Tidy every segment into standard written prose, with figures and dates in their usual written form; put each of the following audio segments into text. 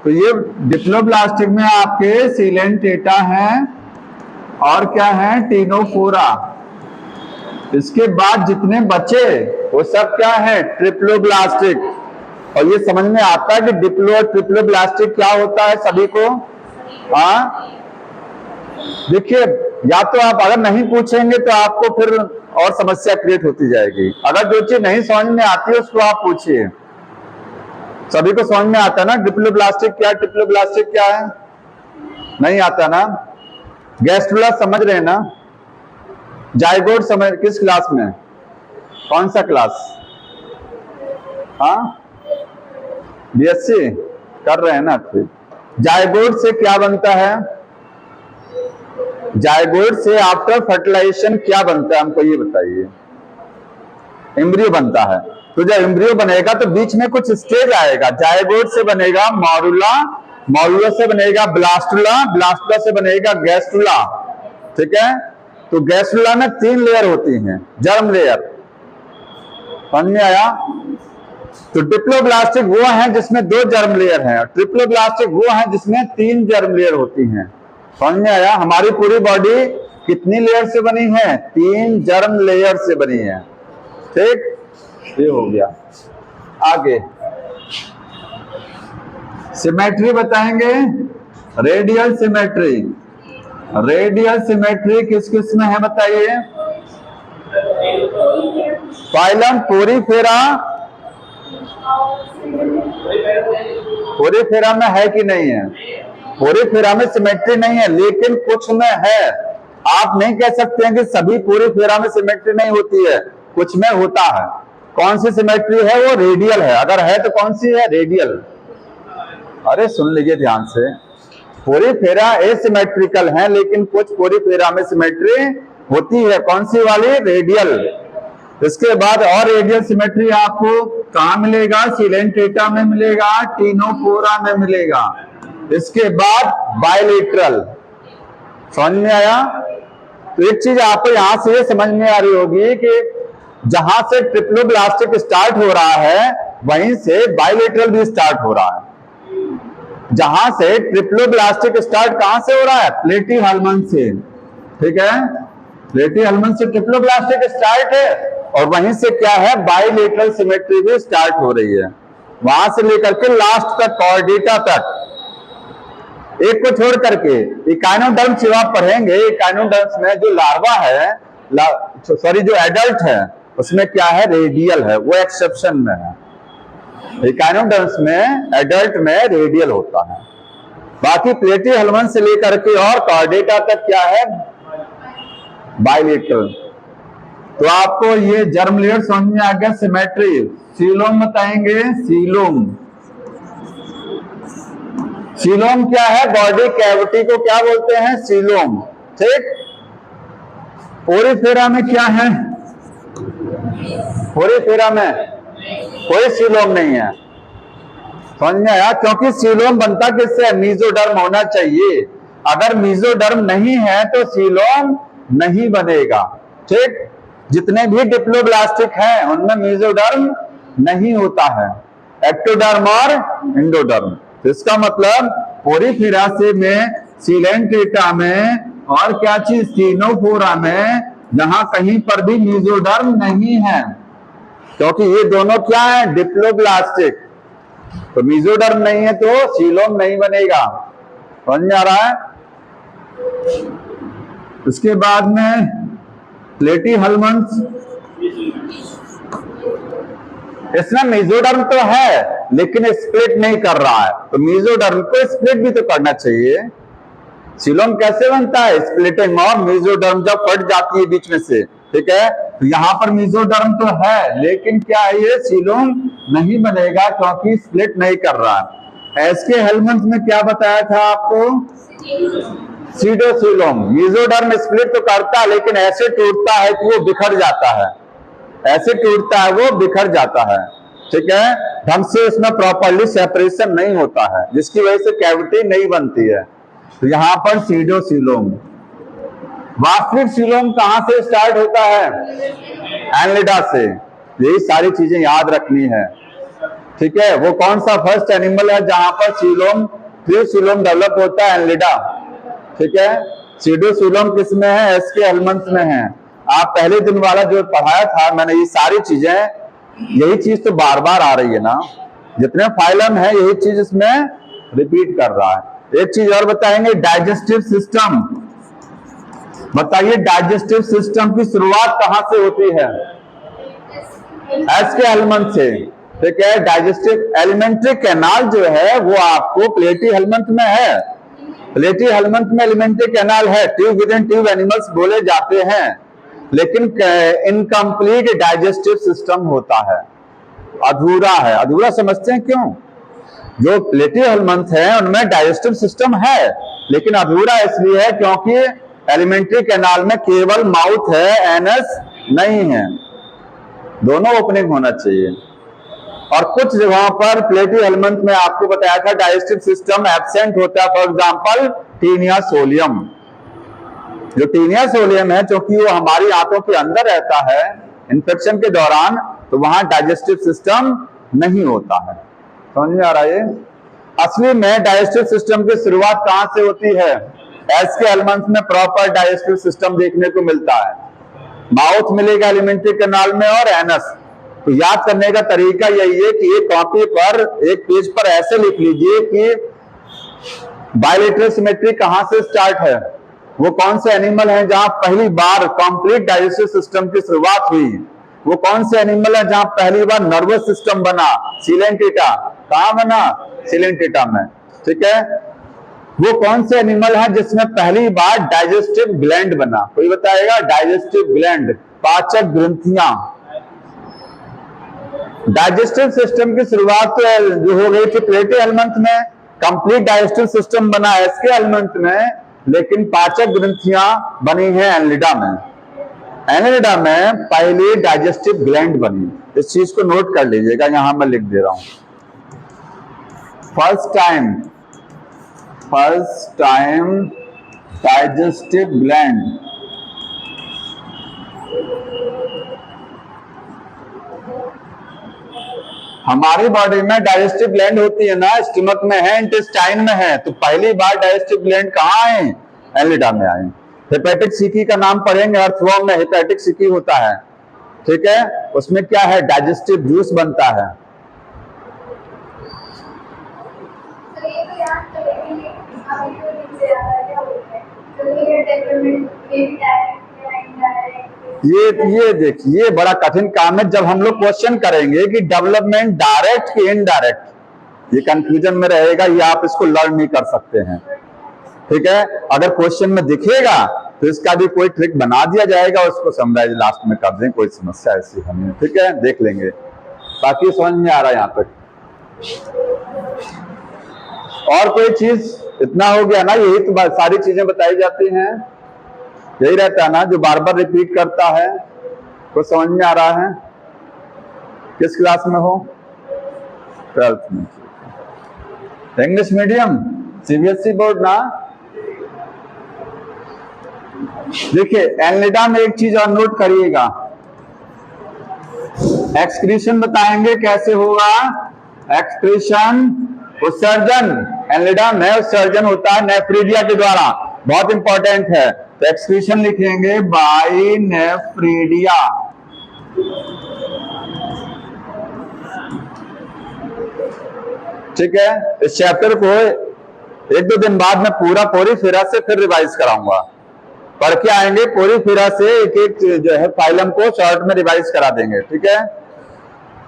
तो ये डिप्लोब्लास्टिक में आपके सीलेंट एटा है और क्या है, टीनोफोरा। इसके बाद जितने बचे वो सब क्या है, ट्रिप्लोब्लास्टिक। और ये समझ में आता है कि डिप्लो और ट्रिप्लोब्लास्टिक क्या होता है सभी को। हाँ देखिए, या तो आप अगर नहीं पूछेंगे तो आपको फिर और समस्या क्रिएट होती जाएगी। अगर जो चीज नहीं समझ में आती है उसको आप पूछिए। सभी को समझ में आता है ना डिप्लोब्लास्टिक क्या, ट्रिप्लोब्लास्टिक क्या है? नहीं आता ना। गैस्ट्रुला समझ रहे हैं ना? जाइगोट समझ, किस क्लास में, कौन सा क्लास? हाँ बीएससी कर रहे हैं ना। फिर जाइगोट से क्या बनता है? जाइगोट से आफ्टर फर्टिलाइजेशन क्या बनता है, हमको ये बताइए। एम्ब्रियो बनता है। तो जब एम्ब्रियो बनेगा तो बीच में कुछ स्टेज आएगा। जाइगोट से बनेगा मॉरुला, मॉरुला से बनेगा ब्लास्टुला, ब्लास्टुला से बनेगा गैस्ट्रुला। ठीक है, तो गैस्ट्रुला में 3 लेयर होती हैं, जर्म लेयर। समझ में आया? तो डिप्लोब्लास्टिक वो है जिसमें 2 जर्म लेयर हैं, ट्रिप्लोब्लास्टिक वो है जिसमें 3 जर्म लेयर होती हैं। समझ में आया? हमारी पूरी बॉडी कितनी लेयर से बनी है? 3 जर्म लेयर से बनी है। ठीक, ये हो गया। आगे सिमेट्री बताएंगे। रेडियल सिमेट्री, रेडियल सिमेट्री किस किस में है बताइए? फाइलम पोरीफेरा, पोरीफेरा में है कि नहीं है? पोरीफेरा में सिमेट्री नहीं है, लेकिन कुछ में है। आप नहीं कह सकते हैं कि सभी पोरीफेरा में सिमेट्री नहीं होती है, कुछ में होता है। कौन सी सिमेट्री है? वो रेडियल है। अगर है तो कौन सी है? रेडियल। अरे सुन लीजिए ध्यान से, पोरीफेरा एसिमेट्रिकल है, लेकिन कुछ पोरीफेरा में सिमेट्री होती है। कौन सी वाली? रेडियल। इसके बाद और रेडियल सिमेट्री आपको कहां मिलेगा? सीलेंट एटा में मिलेगा, टीनोफोरा में मिलेगा। इसके बाद बायलेटरल। समझ में आया? तो एक चीज आपको यहां से समझ में आ रही होगी कि जहां से ट्रिप्लोब्लास्टिक स्टार्ट हो रहा है वहीं से बायलेटरल भी स्टार्ट हो रहा है। जहां से ट्रिप्लोब्लास्टिक स्टार्ट कहां से हो रहा है? प्लेटीहेल्मंथ से। ठीक है, प्लेटीहेल्मंथ से ट्रिप्लोब्लास्टिक स्टार्ट है और वहीं से क्या है, बायलेटरल सिमेट्री भी स्टार्ट हो रही है। वहां से लेकर के लास्ट तक, कॉर्डेटा तक, एक को छोड़ करके। इकाइनोडर्म जब आप पढ़ेंगे, इकाइनोडर्म्स में जो लार्वा है, सॉरी जो एडल्ट है, उसमें क्या है? रेडियल है, वो एक्सेप्शन में है। इकाइनोडर्म्स में एडल्ट में रेडियल होता है। बाकी प्लेटीहेल्मंथ से लेकर के और कॉर्डेटा तक क्या है? बायलेटरल। तो आपको ये जर्म लेयर समझ में आ गया। सिमेट्री, सीलोम बताएंगे। सीलोम, सीलोम क्या है? बॉडी कैविटी को क्या बोलते हैं? सीलोम। ठीक, पोरीफेरा में क्या है? पोरीफेरा में कोई सीलोम नहीं है। समझ में आया? क्योंकि सीलोम बनता किससे? मीजोडर्म होना चाहिए। अगर मीजोडर्म नहीं है तो सीलोम नहीं बनेगा। ठीक, जितने भी डिप्लोब्लास्टिक हैं उनमें मीजोडर्म नहीं होता है, एक्टोडर्म और इंडोडर्म। इसका मतलब पोरीफेरा से में, सीलेंट एटा में और क्या चीज? टीनोफोरा में, जहां कहीं पर भी मीजोडर्म नहीं है, क्योंकि ये दोनों क्या है? डिप्लोब्लास्टिक। तो मीजोडर्म नहीं है तो सीलोम नहीं बनेगा। समझ में आ रहा है? उसके बाद में प्लेटीहेल्मंथ, इसमें मीजोडर्म तो है लेकिन स्प्लिट नहीं कर रहा है, तो मीजोडर्म को स्प्लिट भी तो करना चाहिए। सीलोम कैसे बनता है? स्प्लिटिंग, और मीजोडर्म जब कट जाती है बीच में से। ठीक है, तो यहां पर मीजोडर्म तो है लेकिन क्या है? ये सीलोम नहीं बनेगा क्योंकि स्प्लिट नहीं कर रहा है। एसके हेल्मंथ में क्या बताया था आपको? सीडोसीलोम। मीजोडर्म स्प्लिट तो करता है लेकिन ऐसे टूटता है कि वो बिखर जाता है, ऐसे टूटता है वो बिखर जाता है। ठीक है, ढंग से उसमें प्रॉपर्ली सेपरेशन नहीं होता है, जिसकी वजह से कैविटी नहीं बनती है। तो यहां पर सीडोसीलोम। वास्तविक सीलोम कहां से स्टार्ट होता है? एनलिडा से। यही सारी चीजें याद रखनी है। ठीक है, वो कौन सा फर्स्ट एनिमल है जहां पर सीलोम, ट्री सीलोम डेवलप होता है? एनलिडा। ठीक है, सीडोसीलोम किस में है? एस के हेलमंथ में है। आप पहले दिन वाला जो पढ़ाया था मैंने, ये सारी चीजें, यही चीज तो बार बार आ रही है ना, जितने फाइलम है यही चीज इसमें रिपीट कर रहा है। एक चीज और बताएंगे, डाइजेस्टिव सिस्टम। बताइए डाइजेस्टिव सिस्टम की शुरुआत कहां से होती है? एस के हेलमंथ से। ठीक है, डाइजेस्टिव एलिमेंट्री कैनाल जो है वो आपको प्लेटी हेलमंथ में है। प्लेटी हेलमंथ में एलिमेंट्री कैनाल है, tube with in tube animals बोले जाते हैं, लेकिन इनकम्प्लीट डाइजेस्टिव सिस्टम होता है, अधूरा है। अधूरा समझते हैं क्यों? जो प्लेटी हेलमंथ है उनमें डाइजेस्टिव सिस्टम है, लेकिन अधूरा इसलिए है क्योंकि एलिमेंट्री कैनाल में केवल माउथ है, एनस नहीं है। दोनों ओपनिंग होना चाहिए। और कुछ जगहों पर प्लेटी हेलमंथ में आपको बताया था डाइजेस्टिव सिस्टम एब्सेंट होता है, फॉर एग्जांपल टीनिया सोलियम। जो टीनिया सोलियम है, क्योंकि वो हमारी आंतों के अंदर रहता है इंफेक्शन के दौरान, तो वहां डाइजेस्टिव सिस्टम नहीं होता है। समझ में आ रहा है? असली में डाइजेस्टिव सिस्टम की शुरुआत कहां से होती है? एस के हेलमंथ में प्रॉपर डाइजेस्टिव सिस्टम देखने को मिलता है। माउथ मिलेगा एलिमेंट्री कैनाल में और एनस। तो याद करने का तरीका यही है कि एक कॉपी पर, एक पेज पर ऐसे लिख लीजिए कि बायलेटरल सिमेट्री कहां से स्टार्ट है, वो कौन से एनिमल हैं जहां पहली बार कंप्लीट डाइजेस्टिव सिस्टम की शुरुआत हुई, वो कौन से एनिमल है जहां पहली बार नर्वस सिस्टम बना, सिलेंटेटा। कहां बना? सिलेंटेटा में। ठीक है, वो कौन से एनिमल है जिसमें पहली बार डाइजेस्टिव ग्लैंड बना? कोई बताएगा? डाइजेस्टिव ग्लैंड, पाचक ग्रंथियां। डाइजेस्टिव सिस्टम की शुरुआत जो हो गई थी प्लेटी हेलमंथ में, कंप्लीट डाइजेस्टिव सिस्टम बना एसके हेलमंथ में, लेकिन पाचक ग्रंथियां बनी हैं एनलिडा में। एनलिडा में पहली डाइजेस्टिव ग्लैंड बनी। इस चीज को नोट कर लीजिएगा, यहां मैं लिख दे रहा हूं। First time digestive gland. हमारी बॉडी में डाइजेस्टिव ग्लैंड होती है ना, स्टमक में है, इंटेस्टाइन में है, तो पहली बार डाइजेस्टिव ग्लैंड कहां आए? एनलिडा में आए। हेपेटिक सिकी का नाम पढ़ेंगे, अर्थवर्म में हेपेटिक सिकी होता है। ठीक है, उसमें क्या है? डाइजेस्टिव जूस बनता है। ये देखिए बड़ा कठिन काम है जब हम लोग क्वेश्चन करेंगे कि डेवलपमेंट डायरेक्ट कि इनडायरेक्ट, ये कंफ्यूजन में रहेगा, ये आप इसको लर्न नहीं कर सकते हैं। ठीक है, अगर क्वेश्चन में दिखेगा तो इसका भी कोई ट्रिक बना दिया जाएगा, उसको समराइज लास्ट में कर दें, कोई समस्या ऐसी हमें। ठीक है, देख लेंगे। बाकी समझ में आ रहा है यहाँ तक? और कोई चीज? इतना हो गया ना, यही तो सारी चीजें बताई जाती हैं, यही रहता है ना जो बार बार रिपीट करता है। कुछ समझ में आ रहा है? किस क्लास में हो? 12th में। इंग्लिश मीडियम, सीबीएसई बोर्ड ना? देखिए एनलिडा में एक चीज और नोट करिएगा, एक्सक्रीशन बताएंगे कैसे होगा। एक्सक्रीशन, उत्सर्जन, एनलिडा में उत्सर्जन होता है नेफ्रीडिया के द्वारा, बहुत इंपॉर्टेंट है। तो एक्सक्रीशन लिखेंगे बाय नेफ्रीडिया। ठीक है, इस चैप्टर को 1-2 दिन बाद मैं पूरी फिरा से फिर रिवाइज कराऊंगा, पढ़ के आएंगे पूरी फिरा से, एक एक जो है फाइलम को शॉर्ट में रिवाइज करा देंगे। ठीक है,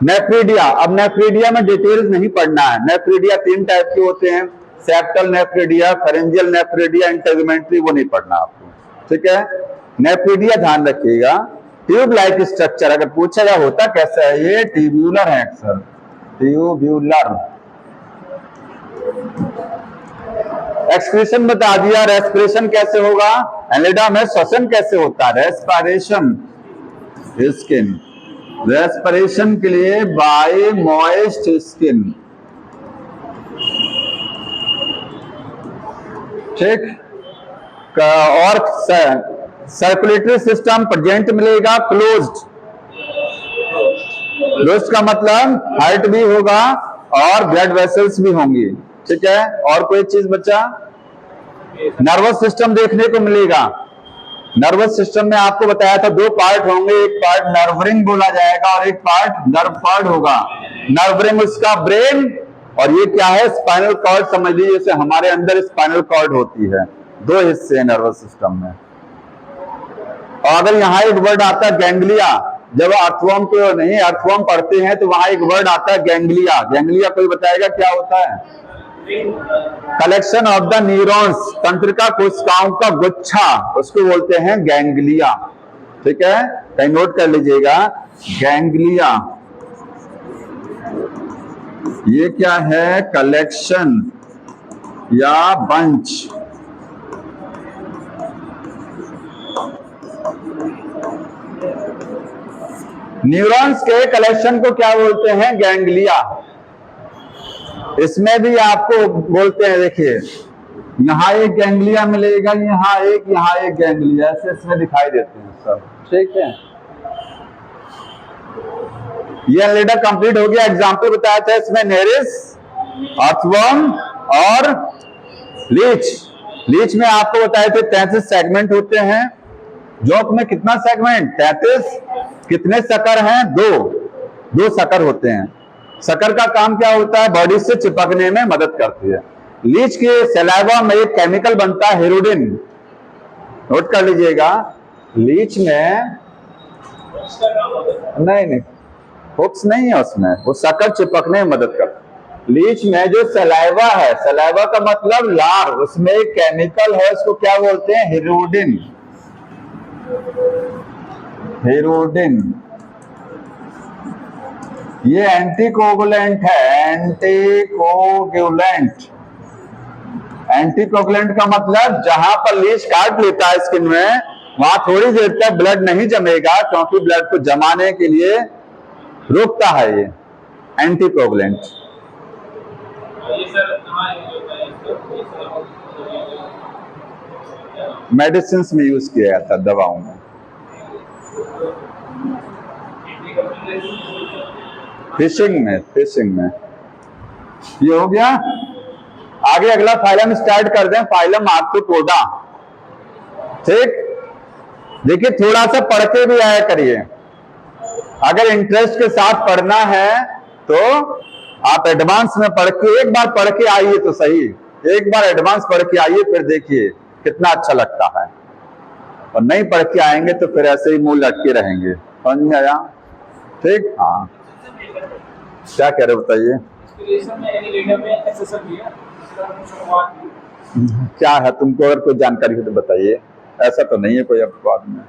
नेफ्रीडिया। अब नेफ्रीडिया में डिटेल्स नहीं पढ़ना है। नेफ्रीडिया 3 टाइप के होते हैं, septal nephridia, pharyngeal nephridia, integumentary, वो नहीं पढ़ना आपको। ठीक है, नेफ्रीडिया ध्यान रखिएगा, ट्यूब लाइक स्ट्रक्चर, अगर पूछेगा होता कैसा है, ये ट्यूब्यूलर है अक्सर, ट्यूब्यूलर। एक्सक्रीशन बता दिया, रेस्पिरेशन कैसे होगा, एनलिडा में श्वसन कैसे होता है, रेस्पिरेशन, स्किन, रेस्पिरेशन के लिए बाय मॉइस्ट स्किन। ठीक, और सर्कुलेटरी सिस्टम प्रेजेंट मिलेगा क्लोज्ड, लुस्ट का मतलब हार्ट भी होगा और ब्लड वेसल्स भी होंगी, ठीक है। और कोई चीज बचा? नर्वस सिस्टम देखने को मिलेगा। नर्वस सिस्टम में आपको बताया था दो पार्ट होंगे, एक पार्ट नर्व रिंग बोला जाएगा और एक पार्ट नर्व कॉर्ड होगा। नर्व रिंग उसका ब्रेन, और ये क्या है? स्पाइनल कॉर्ड समझ लीजिए, जैसे हमारे अंदर स्पाइनल कॉर्ड होती है। दो हिस्से हैं नर्वस सिस्टम में। और अगर यहाँ एक वर्ड आता है गैंग्लिया, जब अर्थवर्म को नहीं अर्थवर्म पढ़ते हैं तो वहां एक वर्ड आता है गैंग्लिया। गैंग्लिया कोई बताएगा क्या होता है? कलेक्शन ऑफ द न्यूरॉन्स, तंत्रिका कोशिकाओं का गुच्छा, उसको बोलते हैं गैंग्लिया, ठीक है। कहीं नोट कर लीजिएगा, गैंग्लिया ये क्या है? कलेक्शन या बंच। न्यूरॉन्स के कलेक्शन को क्या बोलते हैं? गैंग्लिया। इसमें भी आपको बोलते हैं, देखिए यहाँ एक गैंग्लिया मिलेगा, यहाँ एक गैंग्लिया, ऐसे इसमें दिखाई देते हैं सब, ठीक है। ये लीडर कंप्लीट हो गया। एग्जाम्पल बताया था इसमें नेरिस, अर्थवर्म और लीच। लीच में आपको बताए थे 33 सेगमेंट होते हैं। जोंक में कितना सेगमेंट? 33। कितने शकर हैं? दो शकर होते हैं। शकर का काम क्या होता है? बॉडी से चिपकने में मदद करती है। लीच के सलाइवा में एक केमिकल बनता है हिरोडिन, नोट कर लीजिएगा। लीच में नहीं हुक्स नहीं है उसमें, वो शक्कर चिपकने में मदद करता है। लीच में जो सलाइवा है, सलाइवा का मतलब लार, उसमें एक केमिकल है, उसको क्या बोलते हैं? हिरोडिन। हिरोडिन ये एंटीकोगुलेंट है, एंटीकोगुलेंट। एंटीकोगुलेंट का मतलब जहां पर लीच काट लेता है स्किन में, वहां थोड़ी देर तक ब्लड नहीं जमेगा, क्योंकि ब्लड को जमाने के लिए रोकता है ये एंटीकोगुलेंट। मेडिसिन में यूज किया जाता, दवाओं में। फिशिंग में ये हो गया। आगे अगला फाइलम स्टार्ट कर दें, फाइलम आर्थ्रोपोडा, ठीक। देखिए थोड़ा सा पढ़ के भी आया करिए, अगर इंटरेस्ट के साथ पढ़ना है तो आप एडवांस में पढ़ के, एक बार पढ़ के आइए तो सही, एक बार एडवांस पढ़ के आइए, फिर देखिए कितना अच्छा लगता है। और नहीं पढ़ के आएंगे तो फिर ऐसे ही मुंह लटके रहेंगे। समझ में आया? ठीक। हाँ, क्या कह रहे बताइए? क्या है, तुमको अगर कोई जानकारी हो तो बताइए। ऐसा तो नहीं है कोई अपवाद में,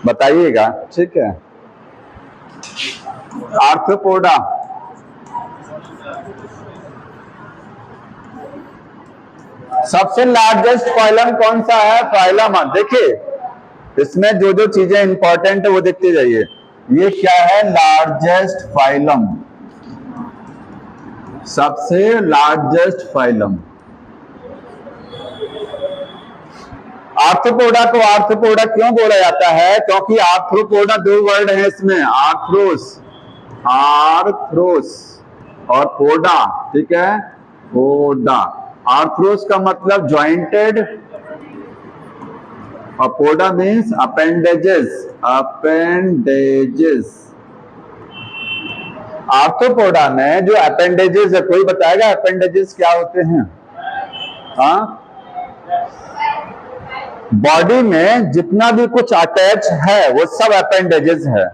बताइएगा, ठीक है। आर्थ्रोपोडा सबसे लार्जेस्ट फाइलम कौन सा है? फाइलम। देखिए इसमें जो जो चीजें इंपॉर्टेंट है वो देखते जाइए। ये क्या है? लार्जेस्ट फाइलम, सबसे लार्जेस्ट फाइलम। आर्थ्रोपोडा को आर्थ्रोपोडा क्यों बोला जाता है? क्योंकि आर्थ्रोपोडा दो वर्ड है इसमें, आर्थ्रोस और पोडा, ठीक है, पोडा। आर्थ्रोस का मतलब ज्वाइंटेड और पोडा मीन्स अपेंडेजेस। आर्थ्रोपोडा में जो अपेंडेजेस है, कोई बताएगा अपेंडेजेस क्या होते हैं? हाँ, बॉडी में जितना भी कुछ अटैच है वो सब अपेंडेजेस है,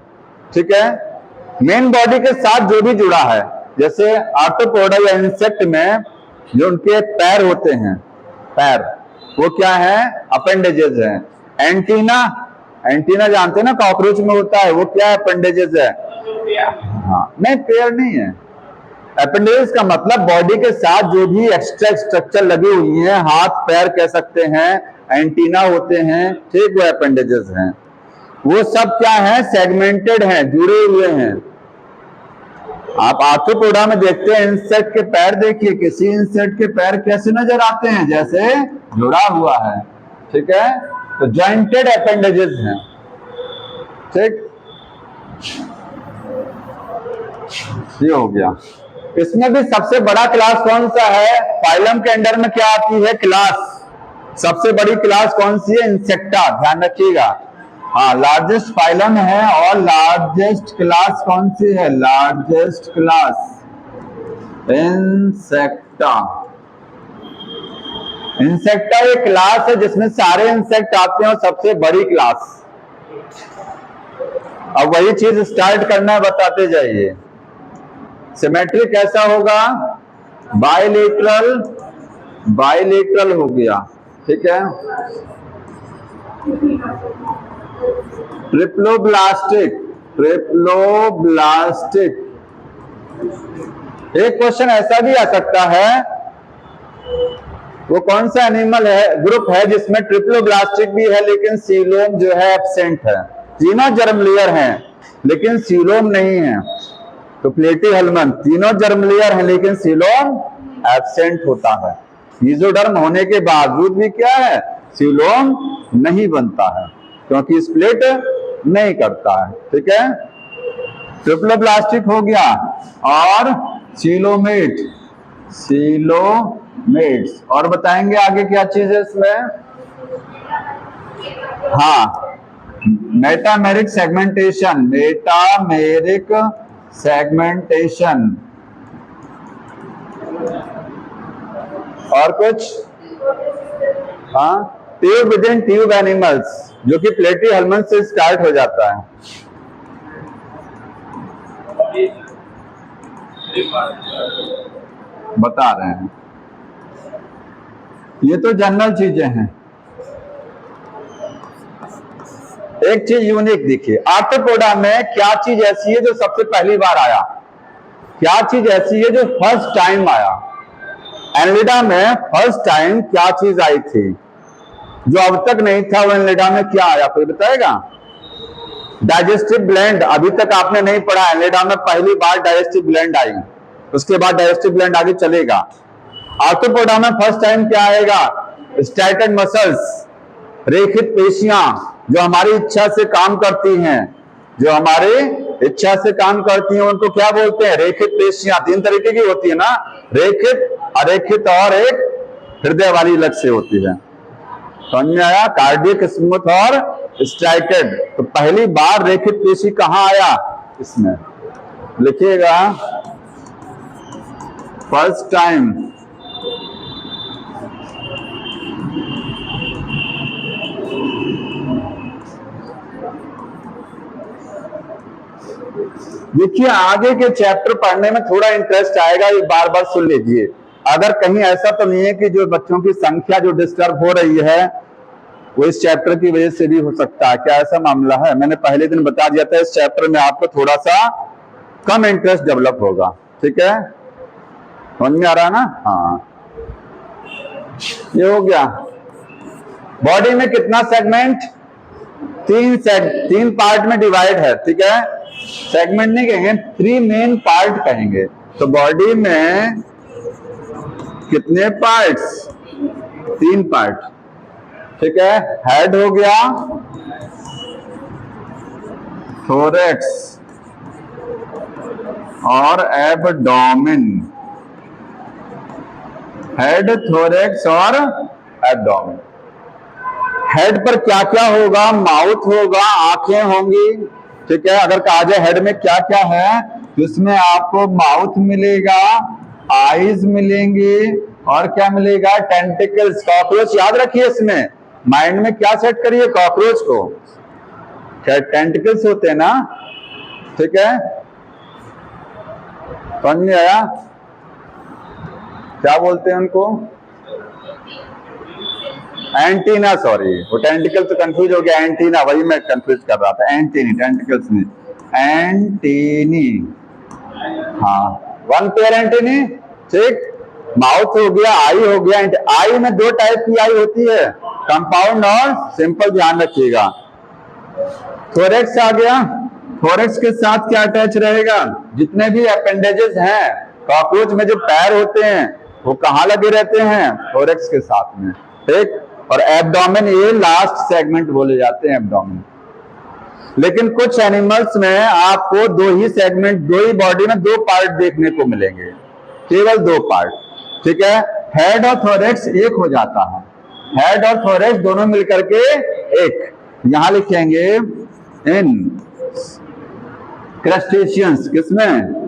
ठीक है। मेन बॉडी के साथ जो भी जुड़ा है, जैसे आर्थ्रोपोडा या इंसेक्ट में जो उनके पैर होते हैं, पैर, वो क्या है? अपेंडेजेस है। एंटीना जानते हैं ना, कॉकरोच में होता है, वो क्या अपेंडेजेस है? हाँ, नहीं पैर नहीं है। अपेंडेजेस का मतलब बॉडी के साथ जो भी एक्स्ट्रा स्ट्रक्चर लगी हुई है, हाथ पैर कह सकते हैं, एंटीना होते हैं, ठीक, वो अपेंडेजेस हैं। वो सब क्या है? सेगमेंटेड हैं, जुड़े हुए हैं। आप आर्थ्रोपोडा में देखते हैं इंसेक्ट के पैर, देखिए किसी इंसेक्ट के पैर कैसे नजर आते हैं? जैसे जुड़ा हुआ है, ठीक है। तो जॉइंटेड अपेंडेजेस हैं, ठीक। ये हो गया। इसमें भी सबसे बड़ा क्लास कौन सा है? फाइलम के अंडर में क्या आती है? क्लास। सबसे बड़ी क्लास कौन सी है? इंसेक्टा, ध्यान रखिएगा। हाँ, लार्जेस्ट फाइलम है और लार्जेस्ट क्लास कौन सी है? Largest class insecta. इंसेक्टा एक क्लास है जिसमें सारे इंसेक्ट आते हैं और सबसे बड़ी क्लास। अब वही चीज स्टार्ट करना है, बताते जाइए। सिमेट्री कैसा होगा? बाइलेटरल, बाइलेटरल हो गया, ठीक है। Triploblastic, triploblastic. एक क्वेश्चन ऐसा भी आ सकता है, वो कौन सा एनिमल है, ग्रुप है जिसमें ट्रिप्लोब्लास्टिक भी है लेकिन सीलोम जो है एब्सेंट है? तीनों जर्म लेयर हैं लेकिन सीलोम नहीं है। तो प्लेटीहेल्मन, तीनों जर्म लेयर हैं लेकिन सीलोम एब्सेंट होता है। मीजोडर्म होने के बावजूद भी क्या है? सीलोम नहीं बनता है क्योंकि स्प्लिट नहीं करता है, ठीक है। ट्रिप्लोब्लास्टिक हो गया और सीलोमेट, सीलोमेट्स। और बताएंगे आगे क्या चीज है इसमें? हाँ, मेटामेरिक सेगमेंटेशन, मेटामेरिक सेगमेंटेशन। और कुछ? हाँ, tube with in tube animals, जो कि प्लेटीहेल्मन से स्टार्ट हो जाता है। बता रहे हैं, ये तो जनरल चीजें हैं। एक चीज यूनिक देखिए, आर्थ्रोपोडा में क्या चीज ऐसी है जो सबसे पहली बार आया? क्या चीज ऐसी है जो फर्स्ट टाइम आया? एनलिडा में फर्स्ट टाइम क्या चीज आई थी जो अब तक नहीं था? वो एनलिडा में क्या आया, कोई बताएगा? Digestive gland. अभी तक आपने नहीं पढ़ा, एनलिडा में पहली बार डाइजेस्टिव ग्लैंड आई, उसके बाद डाइजेस्टिव ग्लैंड आगे चलेगा। आर्थ्रोपोडा में फर्स्ट टाइम क्या आएगा? स्ट्राइटेड मसल्स, रेखित पेशियां जो हमारी इच्छा से काम करती हैं, जो हमारी इच्छा से काम करती हैं उनको क्या बोलते हैं? रेखित पेशियां। तीन तरीके की होती है ना, रेखित, अरेखित और एक हृदय वाली अलग से होती है। समझ में आया? कार्डियक, स्मूथ और स्ट्राइटेड। तो पहली बार रेखित पेशी कहां आया? इसमें लिखिएगा, फर्स्ट टाइम देखिए। आगे के चैप्टर पढ़ने में थोड़ा इंटरेस्ट आएगा, ये बार बार सुन लीजिए। अगर कहीं ऐसा तो नहीं है कि जो बच्चों की संख्या जो डिस्टर्ब हो रही है वो इस चैप्टर की वजह से भी हो सकता है? क्या ऐसा मामला है? मैंने पहले दिन बता दिया था, इस चैप्टर में आपको थोड़ा सा कम इंटरेस्ट डेवलप होगा, ठीक है। समझ में आ रहा है ना? हाँ, ये हो गया। बॉडी में कितना सेगमेंट? तीन पार्ट में डिवाइड है, ठीक है। सेगमेंट नहीं कहेंगे, थ्री मेन पार्ट कहेंगे। तो बॉडी में कितने पार्ट्स? तीन पार्ट, ठीक है। हेड हो गया, थोरैक्स और एब्डोमेन। हेड, थोरैक्स और एब्डोमेन। हेड पर क्या क्या होगा? माउथ होगा, आंखें होंगी, ठीक है। अगर कहा जाए हेड में क्या क्या है, तो इसमें आपको माउथ मिलेगा, आईज मिलेंगी और क्या मिलेगा? टेंटिकल्स। कॉकरोच याद रखिए, इसमें माइंड में क्या सेट करिए? कॉकरोच को क्या टेंटिकल्स होते हैं ना, ठीक है। समझ में आया? क्या बोलते हैं उनको? एंटीना, सॉरी, वो टेंटिकल तो कंफ्यूज हो गया, एंटीना, वही मैं कंफ्यूज कर रहा था। एंटीनी, टेंटिकल्स नहीं, एंटीनी। हाँ, वन पेयर एंटीनी, ठीक। माउथ हो गया, आई हो गया। आई में दो टाइप की आई होती है, कंपाउंड और सिंपल, ध्यान रखिएगा। थोरैक्स आ गया, थोरैक्स के साथ क्या अटैच रहेगा? जितने भी अपेंडेजेस हैं, कॉकरोच में जो पैर होते हैं वो कहाँ लगे रहते हैं? थोरैक्स के साथ में, ठीक। और एब्डोमेन, ये लास्ट सेगमेंट बोले जाते हैं एब्डोमेन। लेकिन कुछ एनिमल्स में आपको दो ही सेगमेंट, दो ही बॉडी में दो पार्ट देखने को मिलेंगे, केवल दो पार्ट, ठीक है। हेड और थोरेक्स एक हो जाता है, हेड और थोरेक्स दोनों मिलकर के एक। यहां लिखेंगे इन क्रस्टेशियंस, किसमें?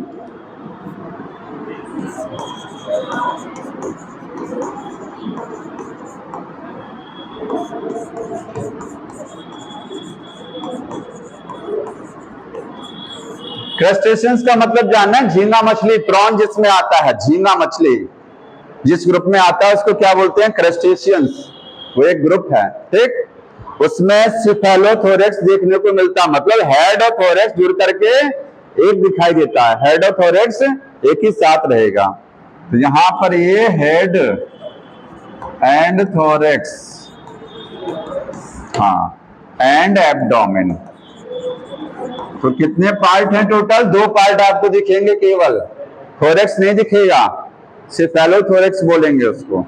क्रस्टेशियंस का मतलब जानना है, झींगा मछली, प्रॉन जिसमें आता है, झींगा मछली जिस ग्रुप में आता है उसको क्या बोलते हैं? क्रस्टेशियंस। वो एक ग्रुप है, ठीक। उसमें सिफेलोथोरेक्स देखने को मिलता है, मतलब हेड और थोरेक्स जुड़ करके एक दिखाई देता है, हेड और थोरेक्स एक ही साथ रहेगा। तो यहां पर ये हेड एंड थोरेक्स, हाँ, एंड एब्डोमेन। तो कितने पार्ट हैं टोटल? दो पार्ट आपको दिखेंगे केवल, थोरेक्स नहीं दिखेगा, सिफेलोथोरेक्स बोलेंगे उसको।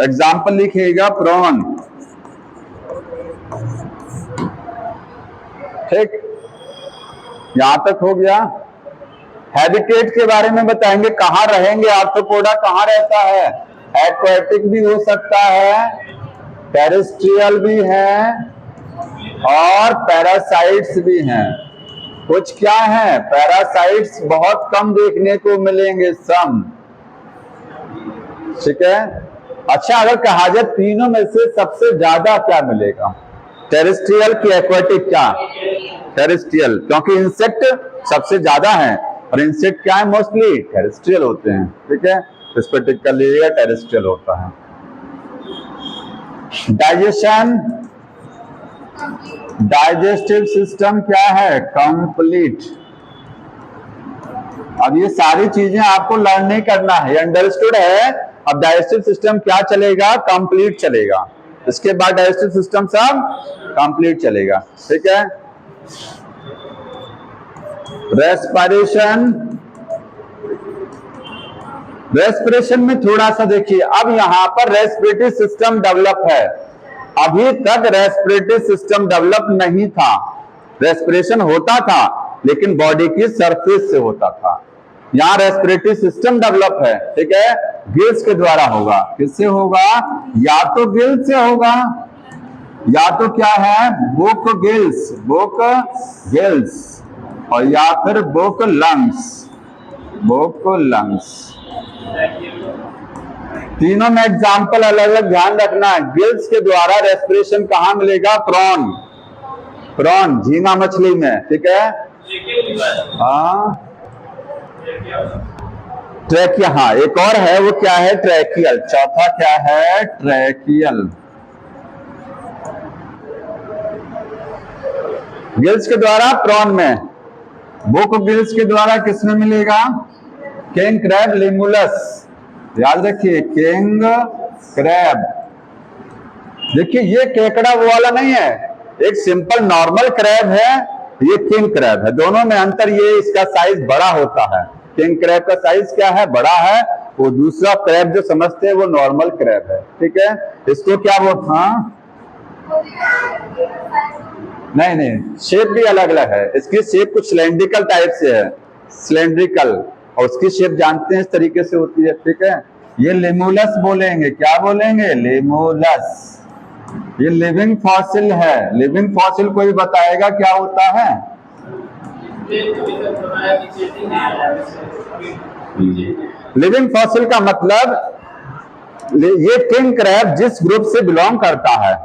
एग्जाम्पल लिखिएगा, प्रॉन, ठीक। यहां तक हो गया। हैबिटेट के बारे में बताएंगे, कहां रहेंगे आर्थ्रोपोडा, कहां रहता है? एक्वाटिक भी हो सकता है, टेरेस्ट्रियल भी है और पैरासाइट्स भी हैं। कुछ क्या है? पैरासाइट्स बहुत कम देखने को मिलेंगे, सम, ठीक है। अच्छा, अगर कहा जाए तीनों में से सबसे ज्यादा क्या मिलेगा, टेरेस्ट्रियल की एक्वाटिक? क्या? टेरेस्ट्रियल, क्योंकि इंसेक्ट सबसे ज्यादा है और इंसेक्ट क्या है? मोस्टली टेरेस्ट्रियल होते हैं, ठीक है। इस पर टिक कर लीजिएगा, टेरेस्ट्रियल होता है। डाइजेशन, डाइजेस्टिव सिस्टम क्या है? कंप्लीट। अब ये सारी चीजें आपको लर्न नहीं करना है, अंडरस्टूड है। अब डाइजेस्टिव सिस्टम क्या चलेगा? कंप्लीट चलेगा। इसके बाद डाइजेस्टिव सिस्टम सब कंप्लीट चलेगा, ठीक है। रेस्पिरेशन, रेस्पिरेशन में थोड़ा सा देखिए, अब यहां पर रेस्पिरेटरी सिस्टम डेवलप है, अभी तक रेस्पिरेटरी सिस्टम डेवलप नहीं था। रेस्पिरेशन होता था लेकिन बॉडी की सरफेस से होता था, यहां रेस्पिरेटरी सिस्टम डेवलप है, ठीक है। गिल्स के द्वारा होगा, किससे होगा? या तो गिल्स से होगा, या तो क्या है? बुक गिल्स, बुक गिल्स, और या फिर बुक लंग्स, बुक लंग्स। तीनों में एग्जाम्पल अलग अलग ध्यान रखना है। गिल्स के द्वारा रेस्पिरेशन कहां मिलेगा? प्रॉन, प्रॉन, झींगा मछली में, ठीक है। हाँ, ट्रैकिया, हाँ, एक और है, वो क्या है? ट्रैकियल। चौथा क्या है? ट्रैकियल। गिल्स के द्वारा प्रॉन में, बुक गिल्स के द्वारा किसमें मिलेगा? किंग क्रैब, लिमुलस, याद रखिए, किंग क्रैब। देखिए ये केकड़ा वो वाला नहीं है, एक सिंपल नॉर्मल क्रैब है, ये किंग क्रैब है। दोनों में अंतर ये, इसका साइज बड़ा होता है, किंग क्रैब का साइज क्या है? बड़ा है। वो दूसरा क्रैब जो समझते हैं वो नॉर्मल क्रैब है, ठीक है। इसको क्या बोलते? हाँ, नहीं नहीं, शेप भी अलग अलग है, इसकी शेप कुछ सिलेंड्रिकल टाइप से है, सिलेंड्रिकल, और उसकी शेप जानते हैं इस तरीके से होती है, ठीक है। ये लिमुलस बोलेंगे, क्या बोलेंगे? लिमुलस। ये लिविंग फॉसिल है, लिविंग फॉसिल कोई बताएगा क्या होता है? लिविंग फॉसिल का मतलब, ये किंग क्रैब जिस ग्रुप से बिलोंग करता है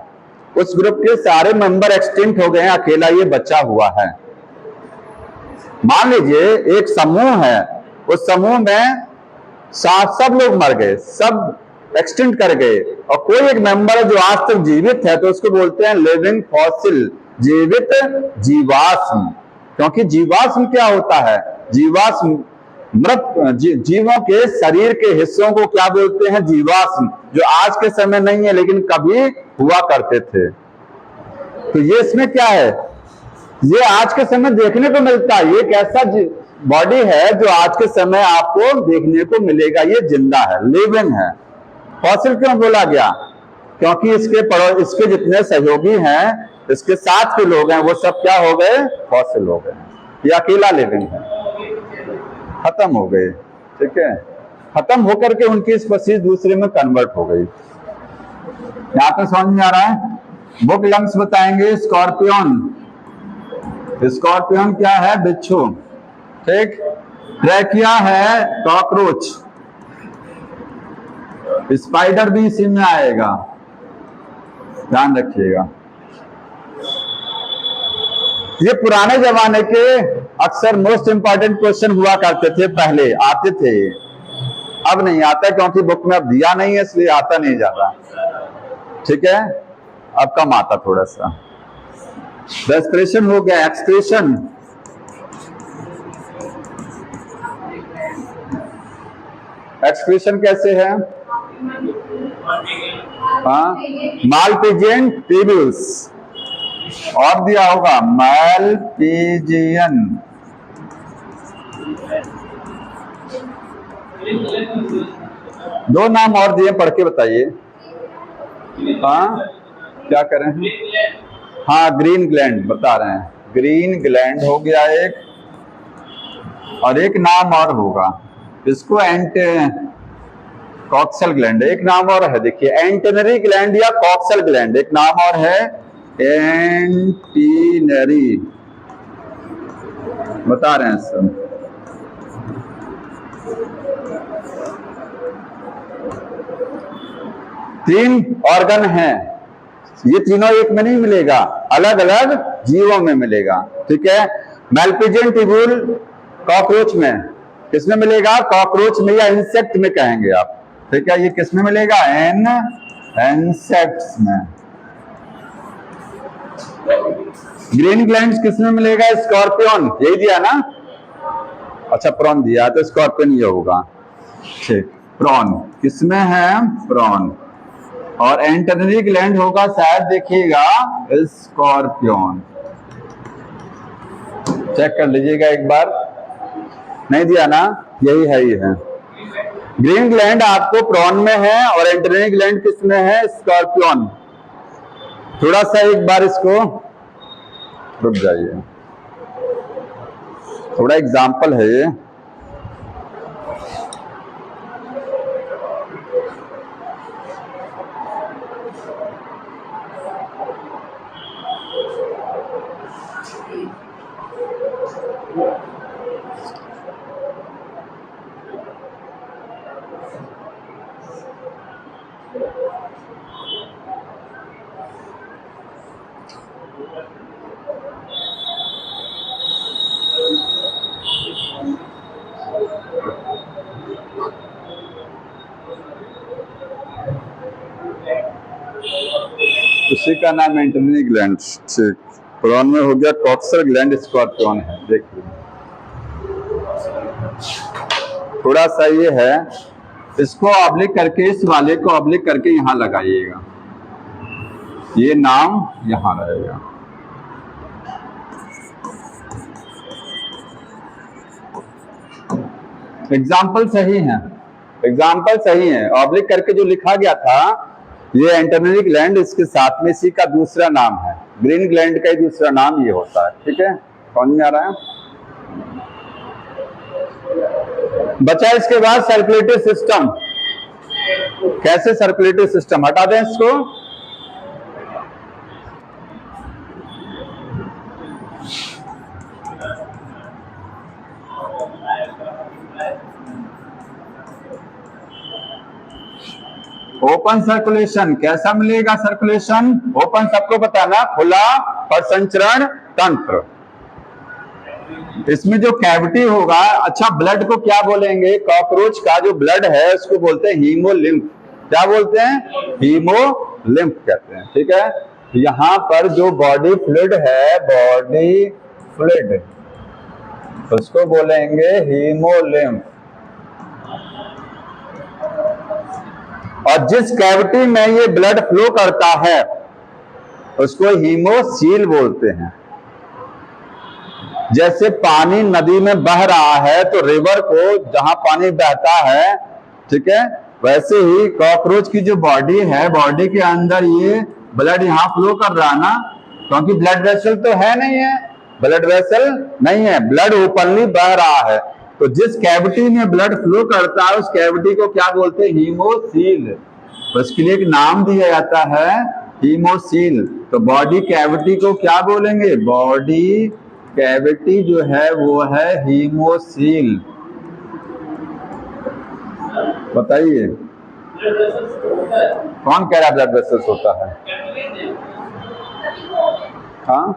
उस ग्रुप के सारे मेंबर एक्सटिंक्ट हो गए हैं, अकेला ये बचा हुआ है। मान लीजिए एक समूह है, उस समूह में सब लोग मर गए, सब एक्सटिंक्ट कर गए, और कोई एक मेंबर जो आज तक जीवित है तो उसको बोलते हैं लिविंग फॉसिल, जीवित जीवाश्म। क्योंकि जीवाश्म क्या होता है? जीवाश्म मृत जीवों के शरीर के हिस्सों को क्या बोलते हैं? जीवाश्म, जो आज के समय नहीं है लेकिन कभी हुआ करते थे। तो ये इसमें क्या है? ये आज के समय देखने को मिलता है, ये एक ऐसा बॉडी है जो आज के समय आपको देखने को मिलेगा, ये जिंदा है, लिविंग है। फॉसिल क्यों बोला गया? क्योंकि इसके जितने सहयोगी हैं, इसके साथ के लोग हैं, वो सब क्या हो गए, फॉसिल हो गए, ये अकेला लिविंग है, खत्म हो गए। ठीक है, खत्म होकर के उनकी स्पीशीज दूसरे में कन्वर्ट हो गई। यहां पर समझ में आ रहा है? बुक लंग्स बताएंगे स्कॉर्पियन। स्कॉर्पियन क्या है, बिच्छू। ठीक, ट्रैकिया है कॉकरोच, स्पाइडर भी इसी में आएगा, ध्यान रखिएगा। ये पुराने जमाने के अक्सर मोस्ट इंपॉर्टेंट क्वेश्चन हुआ करते थे, पहले आते थे, अब नहीं आता क्योंकि बुक में अब दिया नहीं है, इसलिए आता नहीं ज्यादा। ठीक है, अब कम आता थोड़ा सा। रेस्पिरेशन हो गया, एक्सक्रीशन। एक्सक्रीशन कैसे है? हाँ, मालपीजियन ट्यूब्यूल्स, और दिया होगा मालपीजियन। दो नाम और दिए, पढ़ के बताइए। हाँ, क्या करें? हाँ, ग्रीन ग्लैंड बता रहे हैं, ग्रीन ग्लैंड हो गया एक, और एक नाम और होगा इसको कॉक्सल ग्लैंड, एक नाम और है, देखिए एंटेनरी ग्लैंड या कॉक्सल ग्लैंड, एक नाम और है एंटीनरी, बता रहे हैं सब। तीन ऑर्गन हैं, ये तीनों एक में नहीं मिलेगा, अलग अलग जीवों में मिलेगा। ठीक है, मालपीजियन ट्यूब्यूल कॉकरोच में, किसमें मिलेगा? कॉकरोच में या इंसेक्ट में कहेंगे आप। ठीक है, ये किसमें मिलेगा? इंसेक्ट्स में। ग्रीन ग्लैंड्स किसमें मिलेगा? स्कॉर्पियन, यही दिया ना? अच्छा, प्रॉन दिया तो स्कॉर्पियन ये होगा। ठीक, प्रॉन किसमें है? प्रॉन। और एंटेनरी ग्लैंड होगा शायद, देखिएगा स्कॉर्पियन, चेक कर लीजिएगा एक बार, नहीं दिया ना? यही है, ये है। ग्रीन ग्लैंड आपको प्रॉन में है और एंटेनरी ग्लैंड किसमें है? स्कॉर्पियन। थोड़ा सा एक बार इसको रुक जाइए, थोड़ा एग्जाम्पल है ये। उसी का नाम एंटेनरी ग्लैंड। ठीक, प्रॉन में हो गया कॉक्सल ग्लैंड, स्कॉर्पियन है। देखिए थोड़ा सा ये है, इसको ऑब्लिक करके, इस वाले को ऑब्लिक करके यहां लगाइएगा, ये नाम यहां रहेगा। एग्जाम्पल सही है, एग्जाम्पल सही है। ऑब्लिक करके जो लिखा गया था ये एंटेनरी ग्लैंड, इसके साथ में इसी का दूसरा नाम है, ग्रीन ग्लैंड का ही दूसरा नाम ये होता है। ठीक है, समझ में आ रहा है? बचा इसके बाद सर्कुलेटरी सिस्टम। कैसे सर्कुलेटरी सिस्टम? हटा दें इसको। ओपन सर्कुलेशन कैसा मिलेगा? सर्कुलेशन ओपन सबको बताना, खुला प्रसंचरण तंत्र। इसमें जो कैविटी होगा, अच्छा ब्लड को क्या बोलेंगे? कॉकरोच का जो ब्लड है उसको बोलते हैं हीमोलिम्फ। क्या बोलते हैं? हीमोलिम्फ कहते हैं। ठीक है, यहां पर जो बॉडी फ्लूइड है, बॉडी फ्लूइड, उसको बोलेंगे हीमोलिम्फ। और जिस कैविटी में ये ब्लड फ्लो करता है उसको हीमोसील बोलते हैं। जैसे पानी नदी में बह रहा है तो रिवर को, जहां पानी बहता है, ठीक है, वैसे ही कॉकरोच की जो बॉडी है, बॉडी के अंदर ये ब्लड यहाँ फ्लो कर रहा ना, क्योंकि ब्लड वेसल तो है नहीं है, ब्लड वेसल नहीं है, ब्लड ओपनली बह रहा है। तो जिस कैविटी में ब्लड फ्लो करता है उस कैविटी को क्या बोलते हैं? हीमोसील। उसके लिए एक नाम दिया जाता है हीमोसील। तो बॉडी कैविटी को क्या बोलेंगे? बॉडी कैविटी जो है वो है हीमोसील। बताइए कौन कह रहा है ब्लड वेसल्स होता है? हाँ,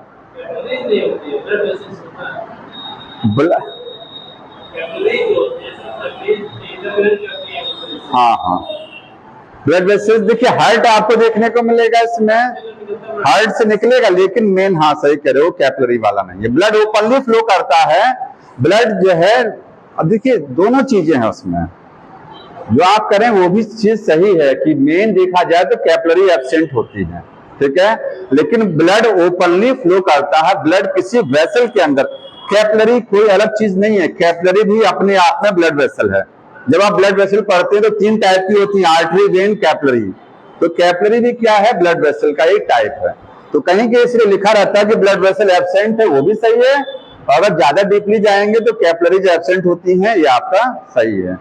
हाँ हाँ, ब्लड वेसल्स देखिए, हार्ट आपको देखने को मिलेगा, इसमें हार्ट से निकलेगा, लेकिन मेन, हाँ सही कह रहे हो, कैपिलरी वाला नहीं है। ब्लड ओपनली फ्लो करता है, ब्लड जो है, अब देखिए दोनों चीजें हैं उसमें, जो आप करें वो भी चीज सही है कि मेन देखा जाए तो कैपिलरी एब्सेंट होती है, ठीक है, लेकिन ब्लड ओपनली फ्लो करता है, ब्लड किसी वेसल के अंदर। कैपिलरी कोई अलग चीज नहीं है, कैपिलरी भी अपने आप में ब्लड वेसल है। जब आप ब्लड वेसल पढ़ते हैं तो 3 टाइप की होती है, आर्टरी, वेन, कैपिलरी। तो कैपिलरी भी क्या है? ब्लड वेसल का एक टाइप है। तो कहीं के इसलिए लिखा रहता है कि ब्लड वेसल एब्सेंट है, वो भी सही है, और अगर ज्यादा डीपली जाएंगे तो कैपिलरी जो एब्सेंट होती है, ये आपका सही है,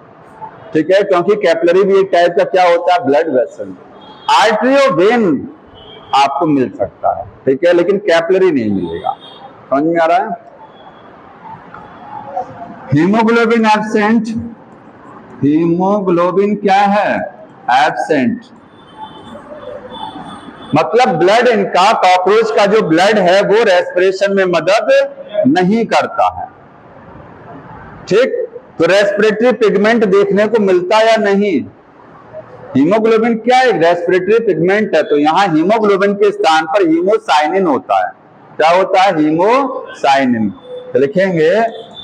ठीक है, क्योंकि कैपिलरी भी एक टाइप का क्या होता है? Blood vessel. आर्टरी और वेन आपको मिल सकता है, ठीक है, लेकिन कैपिलरी नहीं मिलेगा। समझ में आ रहा है? हीमोग्लोबिन एब्सेंट, हीमोग्लोबिन क्या है? एब्सेंट। मतलब ब्लड इनका, कॉकरोच का जो ब्लड है वो रेस्पिरेशन में मदद नहीं करता है, ठीक। तो रेस्पिरेटरी पिगमेंट देखने को मिलता या नहीं? हीमोग्लोबिन क्या है? रेस्पिरेटरी पिगमेंट है। तो यहाँ हीमोग्लोबिन के स्थान पर हीमोसाइनिन होता है। क्या होता है? हीमोसाइनिन। तो लिखेंगे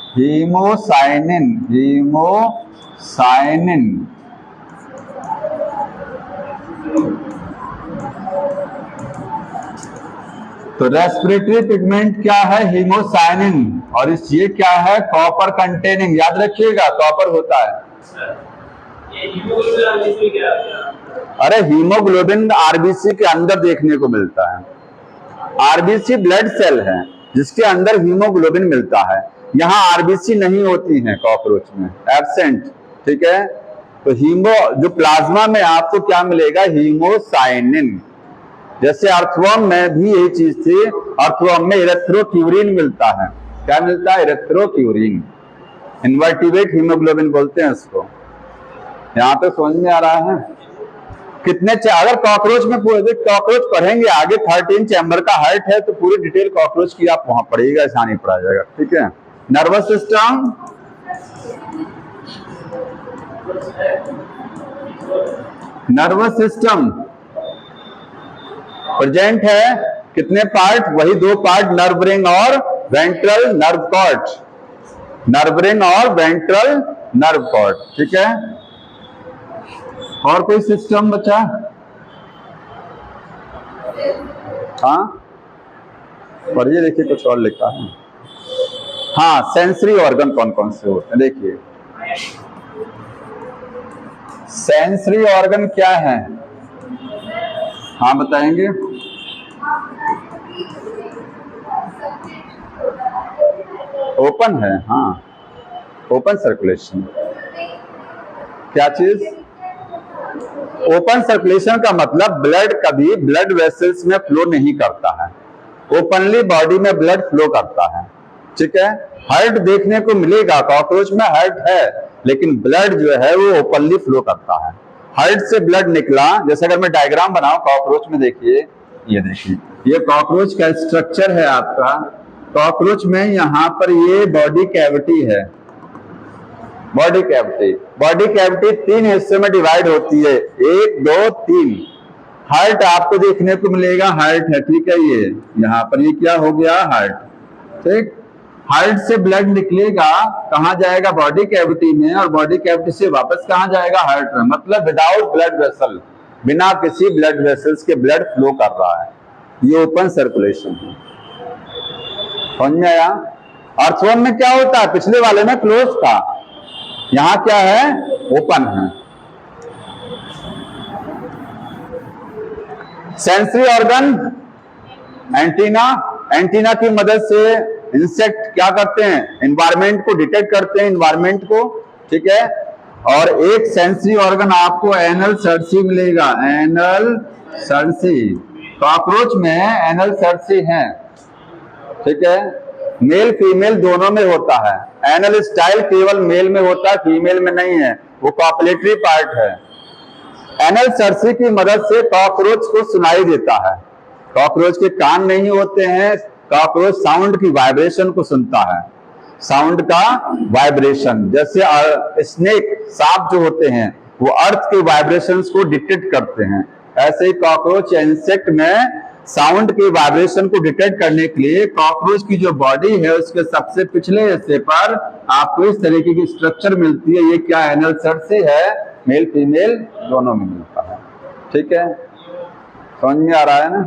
हीमोसाइनिन, हीमोसाइनिन। तो रेस्पिरेटरी पिगमेंट क्या है? हीमोसाइनिन। और इस ये क्या है? Copper containing. याद रखिएगा, कॉपर होता है। अरे हीमोग्लोबिन आरबीसी के अंदर देखने को मिलता है। आरबीसी ब्लड सेल है जिसके अंदर हीमोग्लोबिन मिलता है। यहाँ आरबीसी नहीं होती है कॉकरोच में, एब्सेंट, ठीक है। तो हीमो, जो प्लाज्मा में आपको क्या मिलेगा? हीमोसाइनिन। जैसे अर्थवर्म में भी यही चीज थी, अर्थवर्म में इरेथ्रोक्यूरिन मिलता है। क्या मिलता है? इरेथ्रोक्यूरिन। इनवर्टिब्रेट हीमोग्लोबिन बोलते हैं इसको। यहां तक समझ में आ रहा है? कितने, अगर कॉकरोच में पूरे कॉकरोच पढ़ेंगे आगे, 13 चैम्बर का हार्ट है, तो पूरी डिटेल कॉकरोच की आप वहां पढ़िएगा, ऐसा नहीं पढ़ा जाएगा, ठीक है। Nervous system, nervous system present है, कितने पार्ट? वही 2 पार्ट, नर्व रिंग और ventral nerve cord. Nerve ring और वेंट्रल नर्व कॉर्ड, ठीक है। और कोई सिस्टम बचा? हाँ, पढ़िए, देखिए कुछ और लिखा है। हाँ, सेंसरी ऑर्गन कौन कौन से होते हैं? देखिए सेंसरी ऑर्गन क्या है? हाँ बताएंगे। ओपन है, हाँ, ओपन सर्कुलेशन। क्या चीज? ओपन सर्कुलेशन का मतलब ब्लड कभी ब्लड वेसल्स में फ्लो नहीं करता है, ओपनली बॉडी में ब्लड फ्लो करता है, ठीक है। हार्ट देखने को मिलेगा, कॉकरोच में हार्ट है, लेकिन ब्लड जो है वो ओपनली फ्लो करता है। हार्ट से ब्लड निकला, जैसे अगर मैं डायग्राम बनाऊं कॉकरोच में, देखिए, ये देखिए, ये कॉकरोच का स्ट्रक्चर है आपका। कॉकरोच में यहाँ पर ये बॉडी कैविटी है, बॉडी कैविटी। बॉडी कैविटी 3 हिस्से में डिवाइड होती है, 1, 2, 3। हार्ट आपको देखने को मिलेगा, हार्ट है, ठीक है। ये यहाँ पर ये क्या हो गया? हार्ट, ठीक। हार्ट से ब्लड निकलेगा, कहाँ जाएगा? बॉडी कैविटी में, और बॉडी कैविटी से वापस कहाँ जाएगा? हार्ट में। मतलब विदाउट ब्लड वेसल, बिना किसी ब्लड वेसल्स के ब्लड फ्लो कर रहा है। ये ओपन सर्कुलेशन है। समझ में आया? अर्थवर्म में क्या होता है? पिछले वाले में क्लोज था, यहाँ क्या है? ओपन है। सेंसरी ऑर्गन एंटीना, एंटीना की मदद से इंसेक्ट क्या करते हैं, एनवायरमेंट को डिटेक्ट करते हैं, एनवायरमेंट को, ठीक है। और एक सेंसरी ऑर्गन आपको एनल सर्सी मिलेगा, एनल सर्सी, कॉकरोच में एनल सर्सी है, ठीक है। मेल फीमेल दोनों में होता है, एनल स्टाइल केवल मेल में होता है, फीमेल में नहीं है, वो कॉपलेटरी पार्ट है। एनल सर्सी की मदद से कॉकरोच को सुनाई देता है, कॉकरोच के कान नहीं होते हैं, कॉकरोच साउंड की वाइब्रेशन को सुनता है, साउंड का वाइब्रेशन, जैसे स्नेक, सांप जो होते हैं वो अर्थ के वाइब्रेशंस को डिटेक्ट करते हैं, ऐसे ही कॉकरोच या इंसेक्ट में साउंड के वाइब्रेशन को डिटेक्ट करने के लिए कॉकरोच की जो बॉडी है उसके सबसे पिछले हिस्से पर आपको इस तरीके की स्ट्रक्चर मिलती है। ये क्या एनल सर्सी है, मेल फीमेल दोनों में मिलता है, ठीक है। समझ में आ रहा है ना।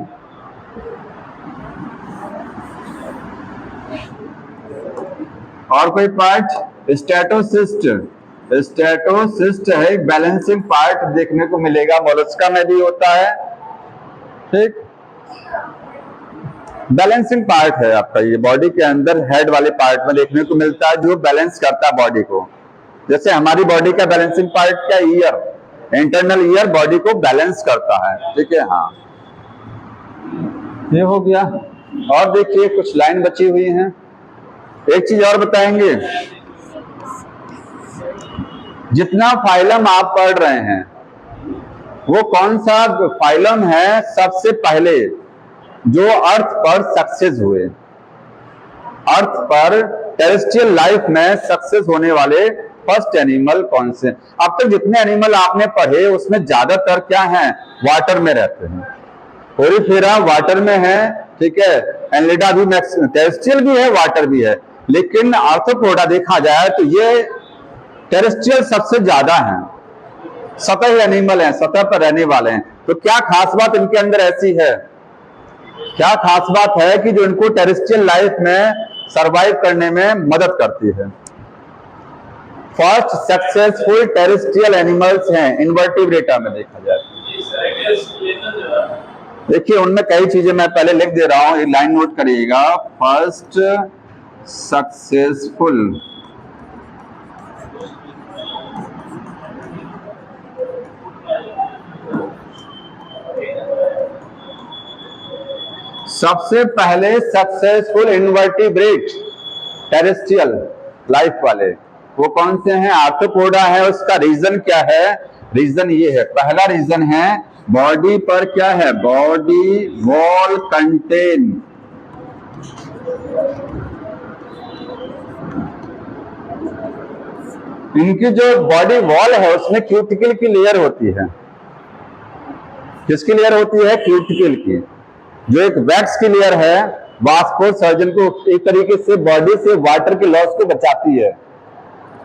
और कोई पार्ट, स्टेटोसिस्ट, स्टेटोसिस्ट है एक बैलेंसिंग पार्ट देखने को मिलेगा, मोलस्का में भी होता है, ठीक। बैलेंसिंग पार्ट है आपका, ये बॉडी के अंदर हेड वाले पार्ट में देखने को मिलता है, जो बैलेंस करता है बॉडी को। जैसे हमारी बॉडी का बैलेंसिंग पार्ट क्या, ईयर, इंटरनल ईयर बॉडी को बैलेंस करता है, ठीक है। हाँ, ये हो गया। और देखिए कुछ लाइन बची हुई हैं, एक चीज और बताएंगे, जितना फाइलम आप पढ़ रहे हैं वो कौन सा फाइलम है सबसे पहले जो अर्थ पर सक्सेस हुए, अर्थ पर टेरेस्ट्रियल लाइफ में सक्सेस होने वाले फर्स्ट एनिमल कौन से। अब तक जितने एनिमल आपने पढ़े उसमें ज्यादातर क्या है, वाटर में रहते हैं, पोरीफेरा वाटर में है, ठीक है, एनलिडा भी टेरेस्ट्रियल भी है, वाटर भी है, लेकिन आर्थ्रोपोडा देखा जाए तो ये टेरेस्ट्रियल सबसे ज्यादा है, सतही एनिमल है, सतह पर रहने वाले हैं। तो क्या खास बात इनके अंदर ऐसी है, क्या खास बात है कि जो इनको टेरेस्ट्रियल लाइफ में सरवाइव करने में मदद करती है। फर्स्ट सक्सेसफुल टेरेस्ट्रियल एनिमल्स हैं इनवर्टिब्रेटा में देखा जाए। देखिए उनमें कई चीजें मैं पहले लिख दे रहा हूं, एक लाइन नोट करिएगा, फर्स्ट सक्सेसफुल सबसे पहले सक्सेसफुल इनवर्टिब्रेट टेरेस्ट्रियल लाइफ वाले वो कौन से हैं, आर्थ्रोपोडा है। उसका रीजन क्या है, रीजन ये है, पहला रीजन है बॉडी पर क्या है, बॉडी वॉल कंटेन, इनकी जो बॉडी वॉल है उसमें क्यूटिकल की लेयर होती है। किसकी लेयर होती है, क्यूटिकल की, जो एक वैक्स की लेयर है, वास्कोसर्जन को एक तरीके से बॉडी से वाटर के लॉस को बचाती है,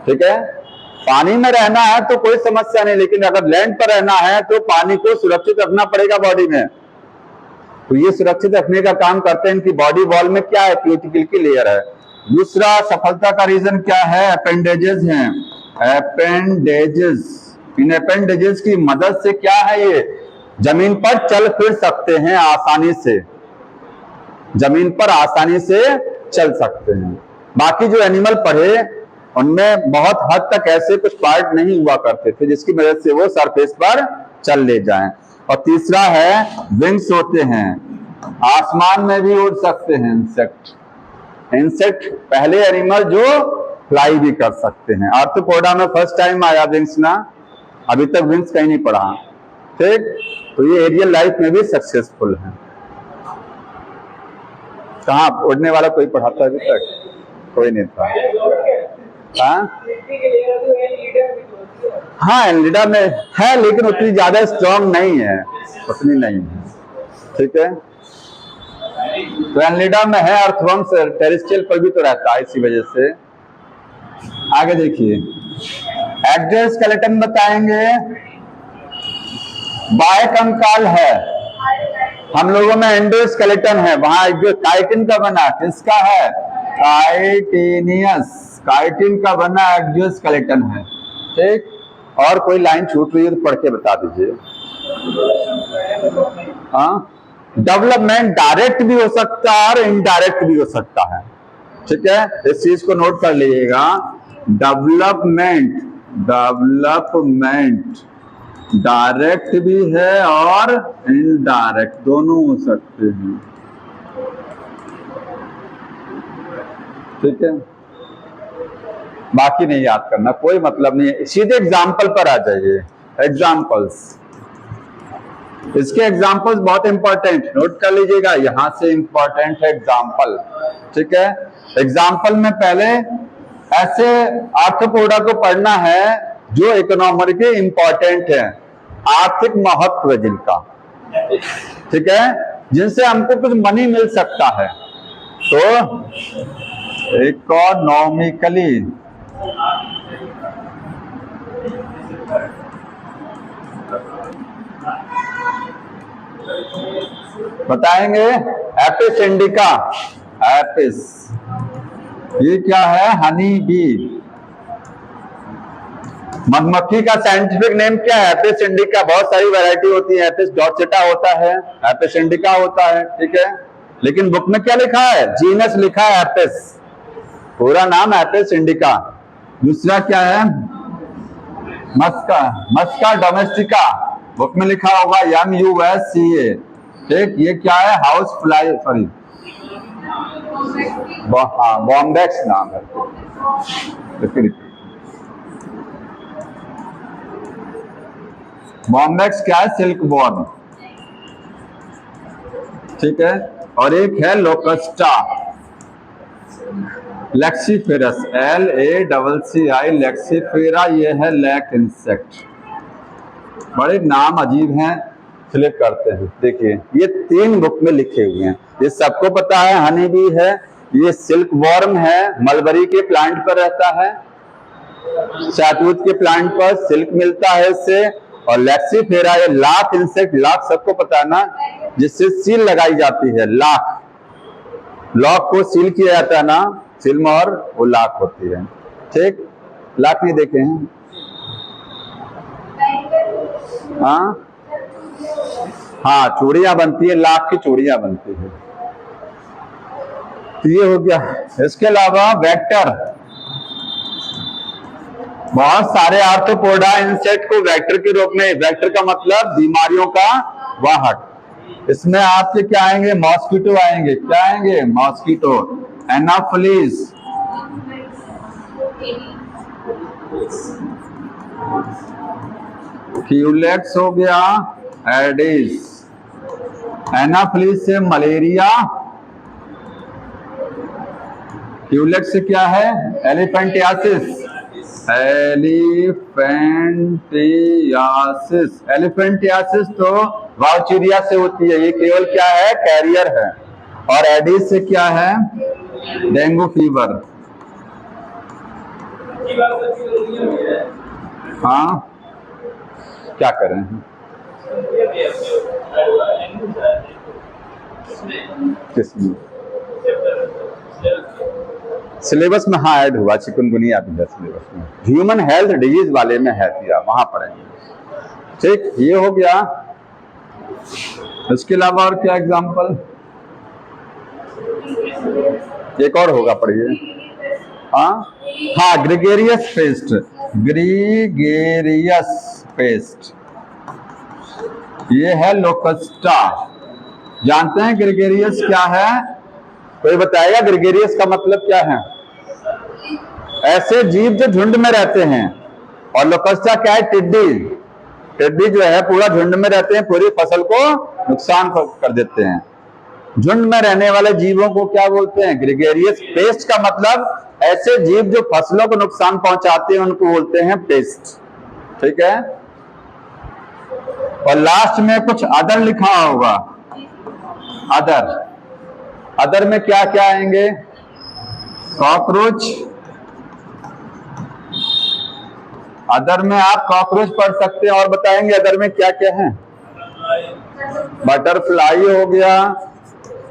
ठीक है। पानी में रहना है तो कोई समस्या नहीं, लेकिन अगर लैंड पर रहना है तो पानी को सुरक्षित रखना पड़ेगा बॉडी में, तो ये सुरक्षित रखने का काम करते हैं। इनकी बॉडी वॉल में क्या है, क्यूटिकल की लेयर है। दूसरा सफलता का रीजन क्या है, अपेंडेजेस हैं, अपेंडेजेस, इन अपेंडेजेस की मदद से क्या है, ये जमीन पर चल फिर सकते हैं आसानी से, जमीन पर आसानी से चल सकते हैं। बाकी जो एनिमल पढ़े उनमें बहुत हद तक ऐसे कुछ पार्ट नहीं हुआ करते थे जिसकी मदद से वो सरफेस पर चल ले जाएं। और तीसरा है विंग्स होते हैं, आसमान में भी उड़ सकते हैं इंसेक्ट, इंसेक्ट पहले एनिमल जो फ्लाई भी कर सकते हैं। आर्थ्रोपोडा में फर्स्ट टाइम आया विंग्स ना, अभी तक विंग्स कहीं नहीं पढ़ा, ठीक। तो ये एरियल लाइफ में भी सक्सेसफुल है। कहाँ उड़ने वाला कोई पढ़ाता है अभी तक, कोई नहीं था। हाँ एनलिडा में है लेकिन उतनी ज्यादा स्ट्रॉन्ग नहीं है, उतनी नहीं है, ठीक है। तो एनलिडा में है, अर्थवर्म्स टेरेस्ट्रियल पर भी तो रहता है, इसी वजह से। आगे देखिए एक्सोस्केलेटन बताएंगे, बायकंकाल है, हम लोगों में एंडोस्केलेटन है, वहां जो काइटिन का बना, किसका है, काइटिनियस, काइटिन का बना एक्सोस्केलेटन है, ठीक। और कोई लाइन छूट रही है तो पढ़ के बता दीजिए। हाँ, डेवलपमेंट डायरेक्ट भी हो सकता है और इनडायरेक्ट भी हो सकता है। ठीक है, इस चीज को नोट कर लीजिएगा। डेवलपमेंट डायरेक्ट भी है और इनडायरेक्ट, दोनों हो सकते हैं। ठीक है, बाकी नहीं याद करना, कोई मतलब नहीं है, सीधे एग्जाम्पल पर आ जाइए। एग्जाम्पल्स, इसके एग्जाम्पल्स बहुत इंपॉर्टेंट, नोट कर लीजिएगा, यहां से इंपॉर्टेंट है एग्जाम्पल। ठीक है, एग्जाम्पल में पहले ऐसे आर्थ्रोपोडा को पढ़ना है जो इकोनॉमिकली इंपॉर्टेंट है, आर्थिक महत्व जिनका, ठीक है, जिनसे हमको कुछ मनी मिल सकता है। तो इकोनॉमिकली बताएंगे। एपिस इंडिका, एपिस, ये क्या है? Honey bee. मधुमक्खी का साइंटिफिक नेम क्या है? Apis indica. बहुत सारी वैरायटी होती है, एपिस डॉर्सेटा होता है, एपिस इंडिका होता है। ठीक है, लेकिन बुक में क्या लिखा है? जीनस लिखा है एपिस, पूरा नाम एपिस इंडिका। दूसरा क्या है? मस्का, मस्का डोमेस्टिका, बुक में लिखा होगा MUSCA। ठीक, ये क्या है? हाउस फ्लाई, सॉरी बॉम्बेक्स नाम है। बॉम्बेक्स क्या है? Silk born. ठीक है, और एक है लोकस्टा, लेक्सीफेरस, LACCI, लेक्सीफेरा, ये है लैक इंसेक्ट। बड़े नाम अजीब हैं, फ्लिप करते हैं। देखिए, ये 3 बुक में लिखे हुए हैं, ये सबको पता है। हनी बी है, ये सिल्क वॉर्म है, मलबरी के प्लांट पर रहता है, शहतूत के प्लांट पर सिल्क मिलता है इससे। और लेक्सीफेरा, ये लाख इंसेक्ट, लाख सबको पता है ना, जिससे सील लगाई जाती है, लाख, लॉक को सील किया जाता है ना, सील मोहर, वो लाख होती है। ठीक, लाख नहीं देखे हैं? हाँ, चूड़ियां बनती है, लाख की चूड़ियां बनती है। तो ये हो गया। इसके अलावा वेक्टर, बहुत सारे आर्थ्रोपोडा इंसेक्ट को वेक्टर के रूप में, वेक्टर का मतलब बीमारियों का वाहक। इसमें आपके क्या आएंगे? मॉस्किटो आएंगे। क्या आएंगे? मॉस्किटो, एनाफिलीज, क्यूलेक्स हो गया, एडिस, एनाफिलीज से मलेरिया, क्यूलेक्स से क्या है? एलिफेंटियासिस, एलिफेंटियासिस तो वाउचीरिया से होती है, ये केवल क्या है? कैरियर है। और एडिस से क्या है? Dengue fever. हाँ, क्या करें? किसमें? सिलेबस में हाँ ऐड हुआ, चिकनगुनिया भी है सिलेबस में, ह्यूमन हेल्थ डिजीज वाले में है, दिया वहां पढ़ेंगे। ठीक, ये हो गया। इसके अलावा और क्या एग्जांपल? एक और होगा, पढ़िए। हाँ, ग्रेगेरियस पेस्ट, ग्रेगेरियस पेस्ट, ये है लोकस्टा। जानते हैं ग्रेगेरियस क्या है? कोई बताएगा ग्रेगेरियस का मतलब क्या है? ऐसे जीव जो झुंड में रहते हैं। और लोकस्टा क्या है? टिड्डी, टिड्डी जो है पूरा झुंड में रहते हैं, पूरी फसल को नुकसान कर देते हैं। झुंड में रहने वाले जीवों को क्या बोलते हैं? ग्रेगेरियस। पेस्ट का मतलब ऐसे जीव जो फसलों को नुकसान पहुंचाते हैं, उनको बोलते हैं पेस्ट। ठीक है, और लास्ट में कुछ अदर लिखा होगा, अदर, अदर में क्या क्या आएंगे? कॉकरोच, अदर में आप कॉकरोच पढ़ सकते हैं। और बताएंगे अदर में क्या क्या है? बटरफ्लाई हो गया,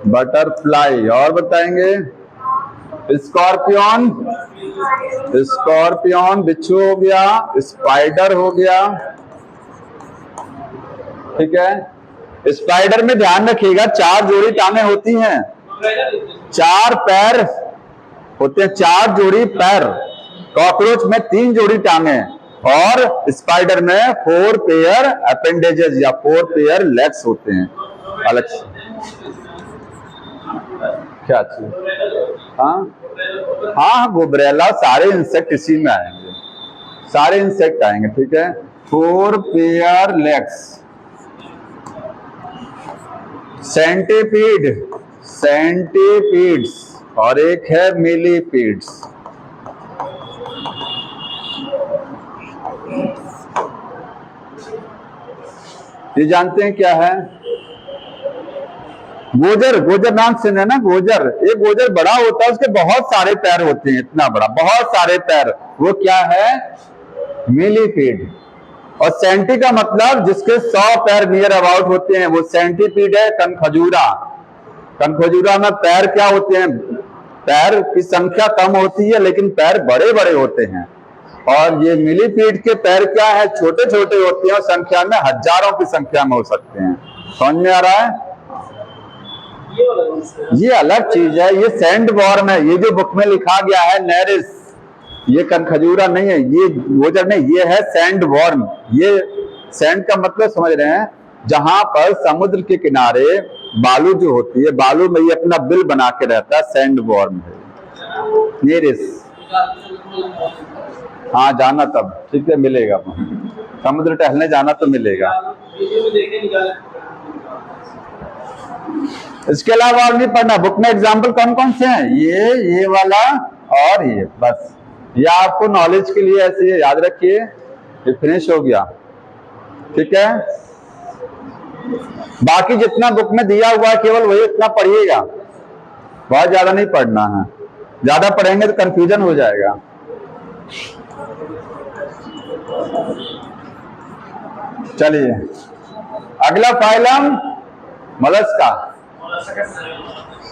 बटरफ्लाई, और बताएंगे स्कॉर्पियन, स्कॉर्पियन बिच्छू हो गया, स्पाइडर हो गया। ठीक है, स्पाइडर में ध्यान रखिएगा 4 जोड़ी टांगे होती हैं, 4 पैर होते हैं, 4 जोड़ी पैर। कॉकरोच में 3 जोड़ी टांगे और स्पाइडर में 4 पेयर अपेंडेजेस या 4 पेयर लेग्स होते हैं अलग से। क्या चीज? हाँ हाँ, गोबरेला सारे इंसेक्ट इसी में आएंगे, सारे इंसेक्ट आएंगे। ठीक है, 4 पेयर लेग्स। सेंटीपीड, सेंटीपीड्स, और एक है मिलीपीड्स। ये जानते हैं क्या है? गोजर, गोजर नाम सुने ना, गोजर। एक गोजर बड़ा होता है, उसके बहुत सारे पैर होते हैं, इतना बड़ा, बहुत सारे पैर। वो क्या है? मिलीपीड। और सेंटी का मतलब जिसके 100 पैर नियर अबाउट होते हैं, वो सेंटीपीड है। कनखजूरा, कनखजूरा में पैर क्या होते हैं? पैर की संख्या कम होती है लेकिन पैर बड़े बड़े होते हैं। और ये मिलीपीड के पैर क्या है? छोटे छोटे होते हैं और संख्या में हजारों की संख्या में हो सकते हैं। समझ में आ रहा है? ये अलग चीज है, ये सैंड वॉर्म है। ये जो बुक में लिखा गया है नेरिस, ये कनखजूरा नहीं है, ये गोजर नहीं, ये है सैंड वॉर्म। ये सैंड का मतलब समझ रहे हैं? जहां पर समुद्र के किनारे बालू जो होती है, बालू में ये अपना बिल बना के रहता है, सैंड वॉर्म है नेरिस। हाँ जाना तब, ठीक है, मिलेगा। समुद्र टहलने जाना तो मिलेगा। इसके अलावा और नहीं पढ़ना। बुक में एग्जाम्पल कौन कौन से हैं? ये वाला और ये, बस। ये आपको नॉलेज के लिए ऐसे याद रखिए। ये फिनिश हो गया, ठीक है। बाकी जितना बुक में दिया हुआ है केवल वही इतना पढ़िएगा, बहुत ज्यादा नहीं पढ़ना है। ज्यादा पढ़ेंगे तो कंफ्यूजन हो जाएगा। चलिए, अगला phylum Mollusca.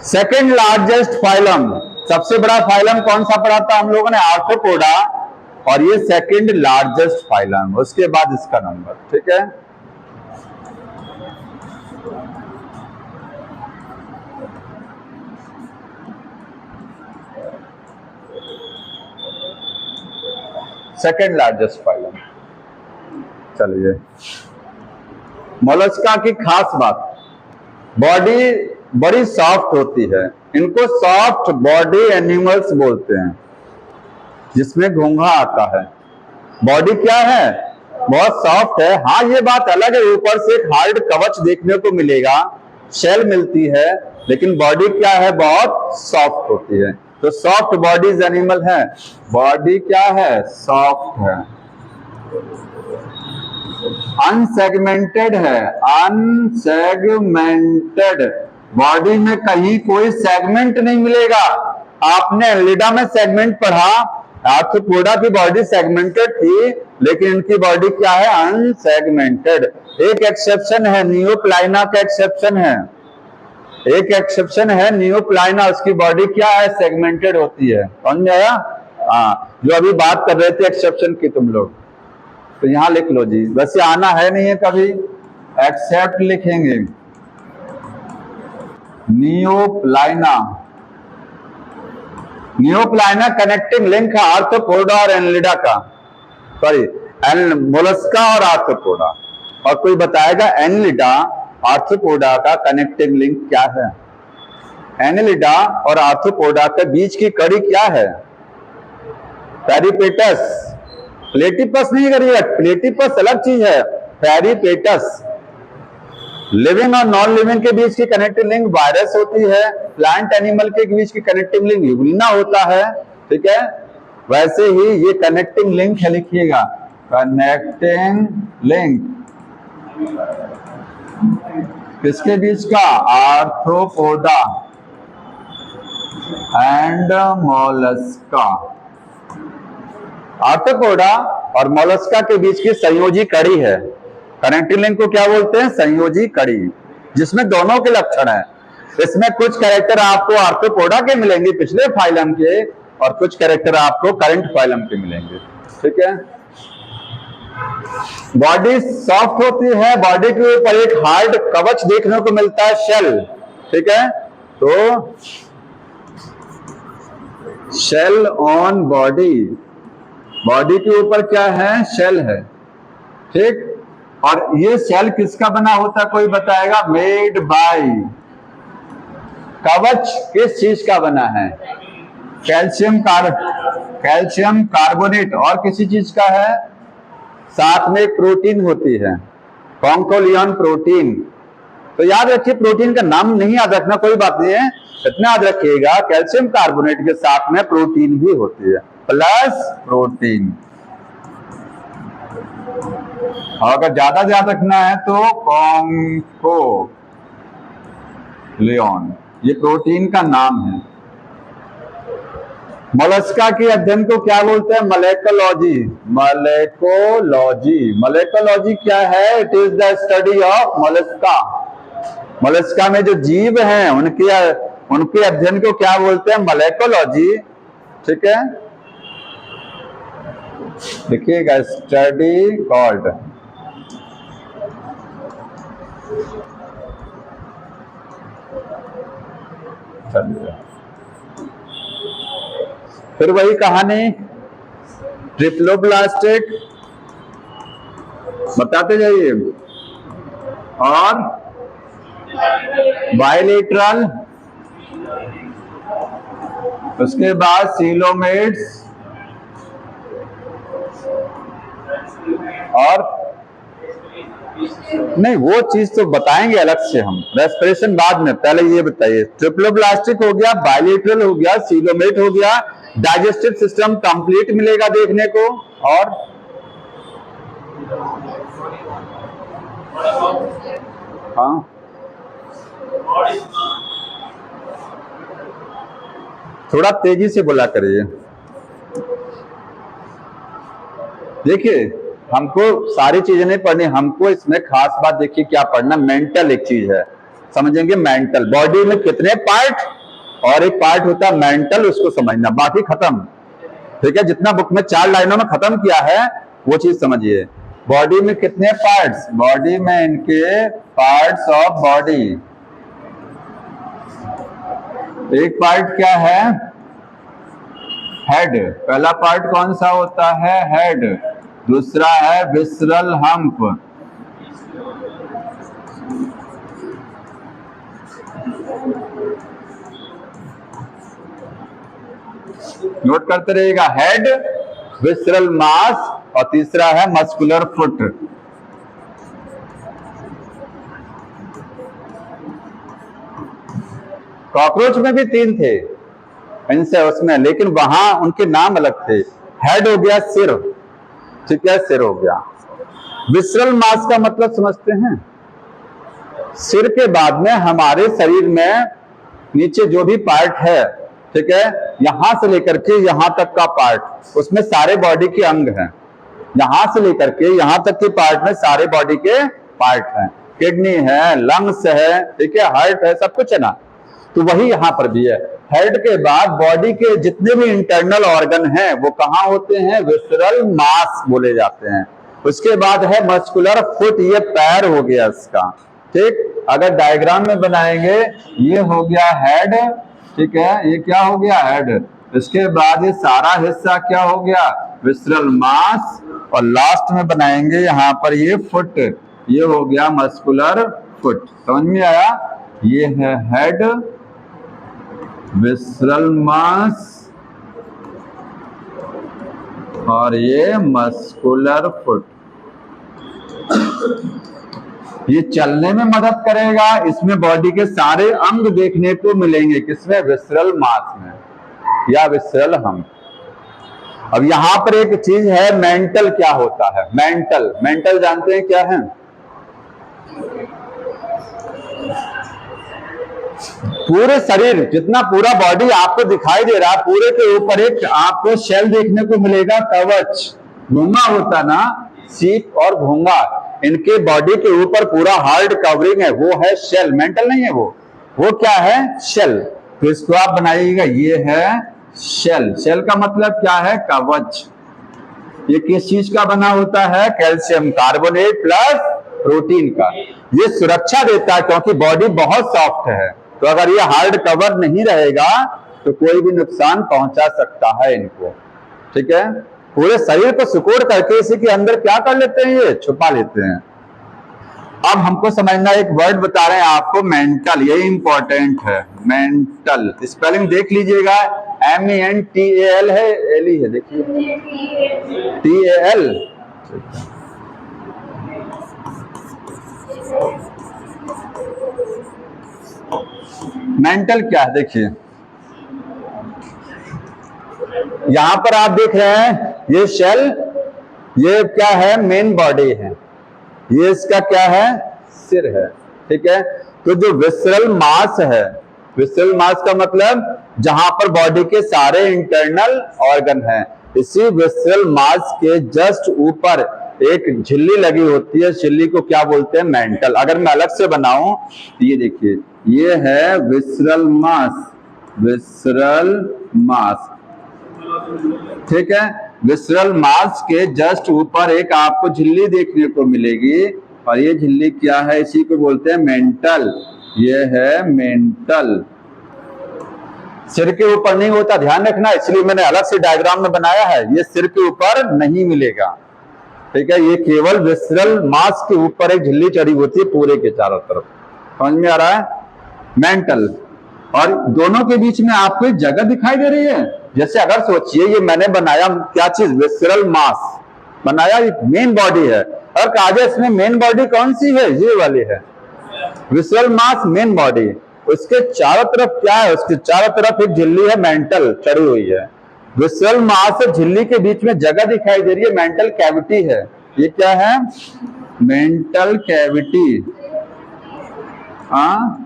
Second largest phylum, सबसे बड़ा फाइलम कौन सा पढ़ा था हम लोगों ने? आर्थ्रोपोडा। और ये सेकेंड लार्जेस्ट फाइलम, उसके बाद इसका नंबर, ठीक है। Second largest phylum. चलिए, मोलस्का की खास बात, बॉडी बड़ी सॉफ्ट होती है। इनको सॉफ्ट बॉडी एनिमल्स बोलते हैं, जिसमें घोंघा आता है। बॉडी क्या है? बहुत सॉफ्ट है। हाँ, ये बात अलग है, ऊपर से एक हार्ड कवच देखने को मिलेगा, शेल मिलती है, लेकिन बॉडी क्या है? बहुत सॉफ्ट होती है। तो सॉफ्ट बॉडीज एनिमल है। बॉडी क्या है? सॉफ्ट है। अनसेगमेंटेड है, अनसेगमेंटेड। बॉडी में कहीं कोई सेगमेंट नहीं मिलेगा। आपने एनलिडा में सेगमेंट पढ़ा, आर्थ्रोपोडा की बॉडी सेगमेंटेड थी, लेकिन इनकी बॉडी क्या है? अनसेगमेंटेड। एक एक्सेप्शन है, नियोप्लाइना का एक्सेप्शन है। एक एक्सेप्शन है नियोप्लाइना, उसकी बॉडी क्या है? सेगमेंटेड होती है। समझ आया? हाँ, जो अभी बात कर रहे थे एक्सेप्शन की तुम लोग, तो यहां लिख लो जी। वैसे आना है नहीं है कभी, एक्सेप्ट लिखेंगे। नियोप्लाइना, नियोप्लाइना कनेक्टिंग लिंक है आर्थ्रोपोडा और एनलिडा का, सॉरी मोलस्का और आर्थ्रोपोडा। और कोई बताएगा एनलिडा आर्थ्रोपोडा का कनेक्टिंग लिंक क्या है? एनलिडा और आर्थ्रोपोडा के बीच की कड़ी क्या है? पेरिपेटस, प्लेटिपस नहीं करिएगा, प्लेटिपस अलग चीज है, पेरिपेटस। लिविंग और नॉन लिविंग के बीच की कनेक्टिंग लिंक वायरस होती है। प्लांट एनिमल के बीच की कनेक्टिंग लिंक यूग्लिना होता है, ठीक है। वैसे ही ये कनेक्टिंग लिंक है, लिखिएगा कनेक्टिंग लिंक किसके बीच का? Arthropoda and Mollusca. आर्थ्रोपोडा और मोलस्का के बीच की संयोजी कड़ी है। कनेक्टिंग लिंक को क्या बोलते हैं? संयोजी कड़ी, जिसमें दोनों के लक्षण हैं। इसमें कुछ कैरेक्टर आपको आर्थ्रोपोडा के मिलेंगे पिछले फाइलम के, और कुछ कैरेक्टर आपको करंट फाइलम के मिलेंगे। ठीक है, बॉडी सॉफ्ट होती है, बॉडी के ऊपर एक हार्ड कवच देखने को मिलता है, शेल। ठीक है, तो शेल ऑन बॉडी, बॉडी के ऊपर क्या है, शेल है। ठीक, और ये शेल किसका बना होता है, कोई बताएगा? Made by. कवच किस चीज का बना है? कैल्शियम कार्बोनेट, और किसी चीज का है? साथ में एक प्रोटीन होती है, कॉन्कोलियन प्रोटीन। तो याद रखिए, प्रोटीन का नाम नहीं याद रखना, कोई बात नहीं है, इतना याद रखिएगा कैल्शियम कार्बोनेट के साथ में प्रोटीन भी होती है, प्लस प्रोटीन। और अगर ज्यादा याद रखना है तो कॉन्कोलियन, ये प्रोटीन का नाम है। मोलस्का के अध्ययन को क्या बोलते हैं? मलेकोलॉजी। मलेकोलॉजी क्या है? It is the study of Mollusca. Mollusca में जो जीव हैं उनके अध्ययन को क्या बोलते हैं? मलेकोलॉजी। ठीक है, देखिएगा, स्टडी कॉल्ड। फिर वही कहानी, ट्रिप्लोब्लास्टिक, बताते जाइए, और बायलेटरल, उसके बाद सीलोमेट्स, और नहीं, वो चीज तो बताएंगे अलग से हम, रेस्पिरेशन बाद में, पहले ये बताइए। ट्रिप्लोब्लास्टिक हो गया, बायलेटरल हो गया, सीलोमेट हो गया, डाइजेस्टिव सिस्टम कंप्लीट मिलेगा देखने को, और हाँ, थोड़ा तेजी से बोला करिए। देखिए, हमको सारी चीजें नहीं पढ़नी, हमको इसमें खास बात देखिए क्या पढ़ना, मेंटल एक चीज है, समझेंगे मेंटल। बॉडी में कितने पार्ट, और एक पार्ट होता है मेंटल, उसको समझना, बाकी खत्म। ठीक है, जितना बुक में 4 लाइनों में खत्म किया है वो चीज समझिए। बॉडी में कितने पार्ट्स? बॉडी में इनके पार्ट्स ऑफ बॉडी, एक पार्ट क्या है? हेड। पहला पार्ट कौन सा होता है? हेड। दूसरा है विसरल हम्प, नोट करते रहिएगा, हेड, विसरल मास, और तीसरा है मस्कुलर फुट। कॉकरोच में भी 3 थे इनसे उसमें, लेकिन वहां उनके नाम अलग थे। हेड हो गया सिर, ठीक है, सिर हो गया। विसरल मास का मतलब समझते हैं? सिर के बाद में हमारे शरीर में नीचे जो भी पार्ट है, ठीक है, यहां से लेकर के यहां तक का पार्ट, उसमें सारे बॉडी के अंग हैं। यहां से लेकर के यहां तक के पार्ट में सारे बॉडी के पार्ट हैं, किडनी है, लंग्स है, ठीक है, हार्ट है, सब कुछ है ना। तो वही यहां पर भी है। हेड के बाद बॉडी के जितने भी इंटरनल ऑर्गन हैं वो कहां होते हैं? विसरल मास बोले जाते हैं। उसके बाद है मस्कुलर फुट, ये पैर हो गया इसका। ठीक, अगर डायग्राम में बनाएंगे, ये हो गया हेड, ठीक है, ये क्या हो गया? हेड। इसके बाद ये सारा हिस्सा क्या हो गया? विसरल मास। और लास्ट में बनाएंगे यहां पर ये फुट, ये हो गया मस्कुलर फुट। समझ में आया? ये है हेड, विसरल मास, और ये मस्कुलर फुट। ये चलने में मदद करेगा, इसमें बॉडी के सारे अंग देखने को मिलेंगे। किसमें? विसरल मास में या विसरल हम्प। अब यहां पर एक चीज है, मेंटल क्या होता है? मेंटल जानते हैं क्या है? पूरे शरीर, जितना पूरा बॉडी आपको दिखाई दे रहा, पूरे के ऊपर एक आपको शेल देखने को मिलेगा, कवच। घोंगा होता ना, सीप और घोंगा, इनके बॉडी के ऊपर पूरा हार्ड कवरिंग है, वो है शेल। मेंटल नहीं है वो क्या है? शेल। तो इसको आप बनाइएगा, ये है शेल। शेल का मतलब क्या है? कवच। ये किस चीज का बना होता है? कैल्शियम कार्बोनेट प्लस प्रोटीन का। ये सुरक्षा देता है क्योंकि बॉडी बहुत सॉफ्ट है, तो अगर ये हार्ड कवर नहीं रहेगा तो कोई भी नुकसान पहुंचा सकता है इनको। ठीक है, पूरे शरीर को सिकोड़ करके इसी के अंदर क्या कर लेते हैं? ये छुपा लेते हैं। अब हमको समझना, एक वर्ड बता रहे हैं आपको, मेंटल। ये इंपॉर्टेंट है, मेंटल। स्पेलिंग देख लीजिएगा, MENTAL है, एल ही है, देखिए TAL। मेंटल क्या है? देखिए यहां पर आप देख रहे हैं, ये शेल, ये क्या है? मेन बॉडी है। ये इसका क्या है? सिर है। ठीक है, तो जो विसरल मास है, विसरल मास का मतलब जहां पर बॉडी के सारे इंटरनल ऑर्गन हैं, इसी विसरल मास के जस्ट ऊपर एक झिल्ली लगी होती है। झिल्ली को क्या बोलते हैं? मेंटल। अगर मैं अलग से बनाऊं तो ये देखिए, ये है विसरल मास, विसरल मास। ठीक है, विसरल मास के जस्ट ऊपर एक आपको झिल्ली देखने को मिलेगी, और ये झिल्ली क्या है? इसी को बोलते हैं मेंटल। ये है मेंटल। सिर के ऊपर नहीं होता, ध्यान रखना, इसलिए मैंने अलग से डायग्राम में बनाया है। ये सिर के ऊपर नहीं मिलेगा। ठीक है, ये केवल विसरल मास के ऊपर एक झिल्ली चढ़ी होती है पूरे के चारों तरफ। समझ में आ रहा है? मेंटल। और दोनों के बीच में आपको एक जगह दिखाई दे रही है। जैसे अगर सोचिए, ये मैंने बनाया क्या चीज? विसरल मास बनाया, मेन बॉडी है। और कहा जाए इसमें मेन बॉडी कौन सी है? ये वाली है, विसरल मास मेन बॉडी। उसके चारों तरफ क्या है? उसके चारों तरफ एक झिल्ली है, मेंटल चढ़ी हुई है। विसरल मास और झिल्ली के बीच में जगह दिखाई दे रही है, मेंटल कैविटी है। ये क्या है? Mantle cavity. हाँ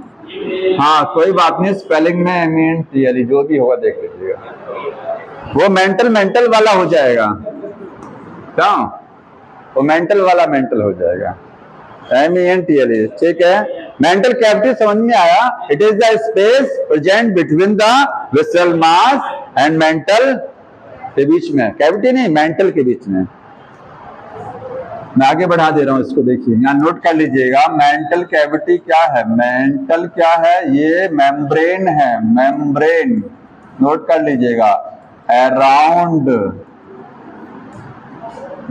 कोई बात नहीं, स्पेलिंग में MENTAL जो भी होगा देख लीजिएगा। वो मेंटल मेंटल वाला हो जाएगा, क्या? वो मेंटल वाला मेंटल हो जाएगा, MENTAL। ठीक है, मेंटल कैविटी समझ में आया? It is the space present between the visceral mass and mental के बीच में। कैविटी नहीं, मेंटल के बीच में। मैं आगे बढ़ा दे रहा हूं इसको, देखिए यहाँ नोट कर लीजिएगा। मेंटल कैविटी क्या है? मेंटल क्या है? ये मेम्ब्रेन है, मेम्ब्रेन। नोट कर लीजिएगा, अराउंड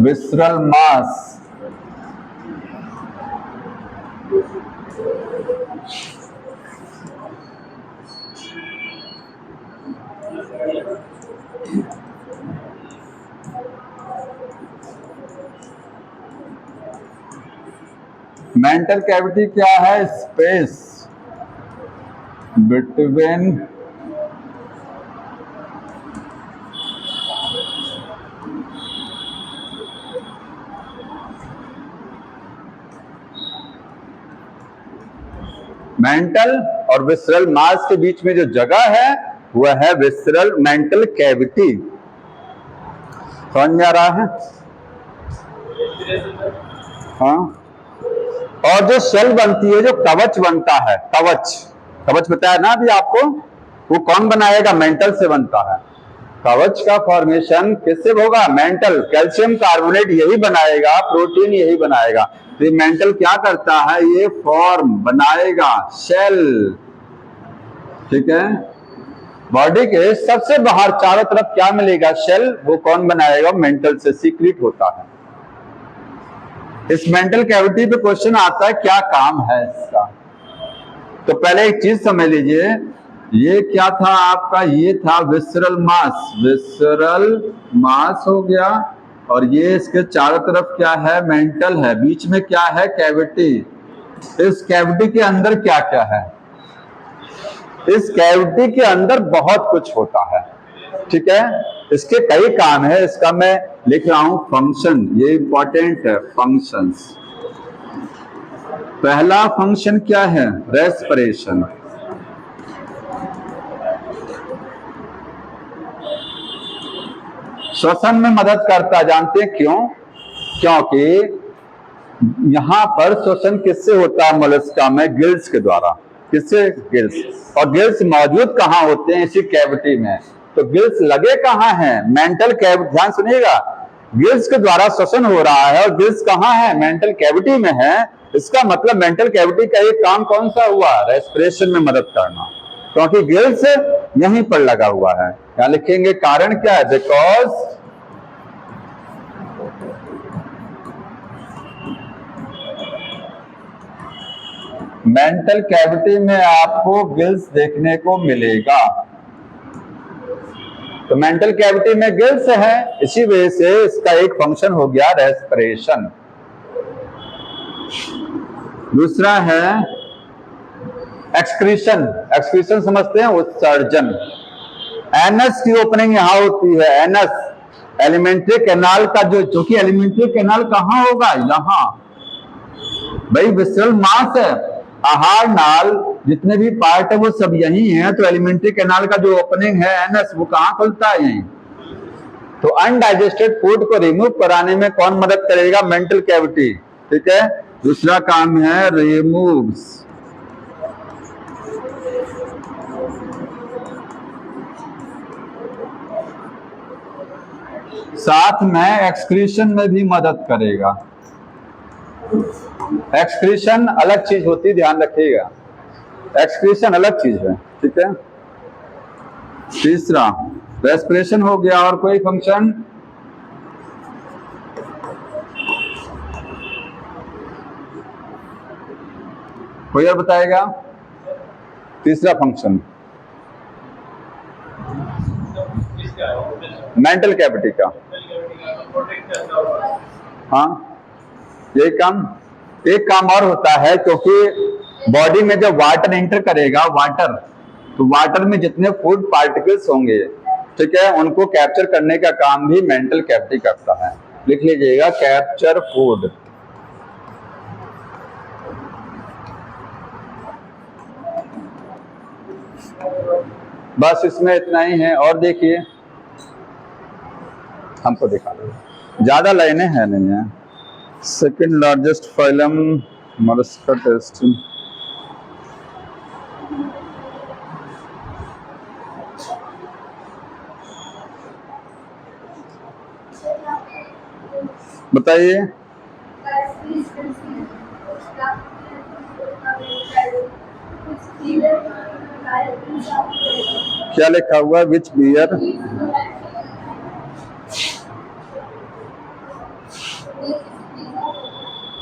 विसरल मास। मेंटल कैविटी क्या है? स्पेस बिटवीन मेंटल और विसरल मास के बीच में जो जगह है वह है विसरल मेंटल कैविटी। समझ में आ रहा है? हाँ, और जो शेल बनती है, जो कवच बनता है, कवच, कवच बताया ना अभी आपको, वो कौन बनाएगा? मेंटल से बनता है। कवच का फॉर्मेशन किससे होगा? मेंटल। कैल्शियम कार्बोनेट यही बनाएगा, प्रोटीन यही बनाएगा। तो ये मेंटल क्या करता है? ये फॉर्म बनाएगा, शेल। ठीक है, बॉडी के सबसे बाहर चारों तरफ क्या मिलेगा? शेल। वो कौन बनाएगा? मेंटल से सीक्रेट होता है। इस मेंटल कैविटी पे क्वेश्चन आता है, क्या काम है इसका? तो पहले एक चीज समझ लीजिए, ये क्या था आपका? ये था विसरल मास, विसरल मास हो गया। और ये इसके चारों तरफ क्या है? मेंटल है। बीच में क्या है? कैविटी। इस कैविटी के अंदर क्या क्या है? इस कैविटी के अंदर बहुत कुछ होता है। ठीक है, इसके कई काम है। इसका मैं लिख रहा हूं फंक्शन, ये इंपॉर्टेंट है। फंक्शंस, पहला फंक्शन क्या है? रेस्पिरेशन। श्वसन में मदद करता, जानते हैं क्यों? क्योंकि यहां पर श्वसन किससे होता है? मोलस्का में गिल्स के द्वारा। किससे? गिल्स। और गिल्स मौजूद कहां होते हैं? इसी कैविटी में। तो गिल्स लगे कहाँ हैं? मेंटल कैविटी, ध्यान सुनिएगा, गिल्स के द्वारा श्वसन हो रहा है और गिल्स कहाँ है? मेंटल कैविटी में है। इसका मतलब मेंटल कैविटी का एक काम कौन सा हुआ? रेस्पिरेशन में मदद करना, क्योंकि गिल्स यहीं पर लगा हुआ है। यहां लिखेंगे कारण क्या है? बिकॉज मेंटल कैविटी में आपको गिल्स देखने को मिलेगा। तो मेंटल कैविटी में गिल्स है, इसी वजह से इसका एक फंक्शन हो गया रेस्पिरेशन। दूसरा है एक्सक्रीशन। एक्सक्रीशन समझते हैं? उत्सर्जन। एनस की ओपनिंग यहां होती है। एनस एलिमेंट्री कैनाल का जो कि एलिमेंट्री कैनाल कहां होगा? यहां। भाई विसरल मास है, आहार नाल जितने भी पार्ट है वो सब यही है। तो एलिमेंट्री कैनाल का जो ओपनिंग है एनस, वो कहां खुलता है? यहीं। तो अनडाइजेस्टेड फूड को रिमूव कराने में कौन मदद करेगा? Mantle cavity. ठीक है। दूसरा काम है रिमूव्स। साथ में एक्सक्रीशन में भी मदद करेगा। एक्सक्रीशन अलग चीज होती है, ध्यान रखिएगा, एक्सक्रीशन अलग चीज है। ठीक है। तीसरा रेस्पिरेशन हो गया, और कोई फंक्शन? कोई और बताएगा? तीसरा फंक्शन मेंटल कैविटी का। हाँ, यही काम। एक काम और होता है, क्योंकि बॉडी में जब वाटर एंटर करेगा, वाटर, तो वाटर में जितने फूड पार्टिकल्स होंगे, ठीक है, उनको कैप्चर करने का काम भी मेंटल कैविटी करता है। लिख लीजिएगा, कैप्चर फूड। बस इसमें इतना ही है। और देखिए, हमको दिखा दो, ज्यादा लाइनें हैं नहीं है। Second largest phylum Mollusca testing. बताइए। क्या लिखा हुआ? विच बियर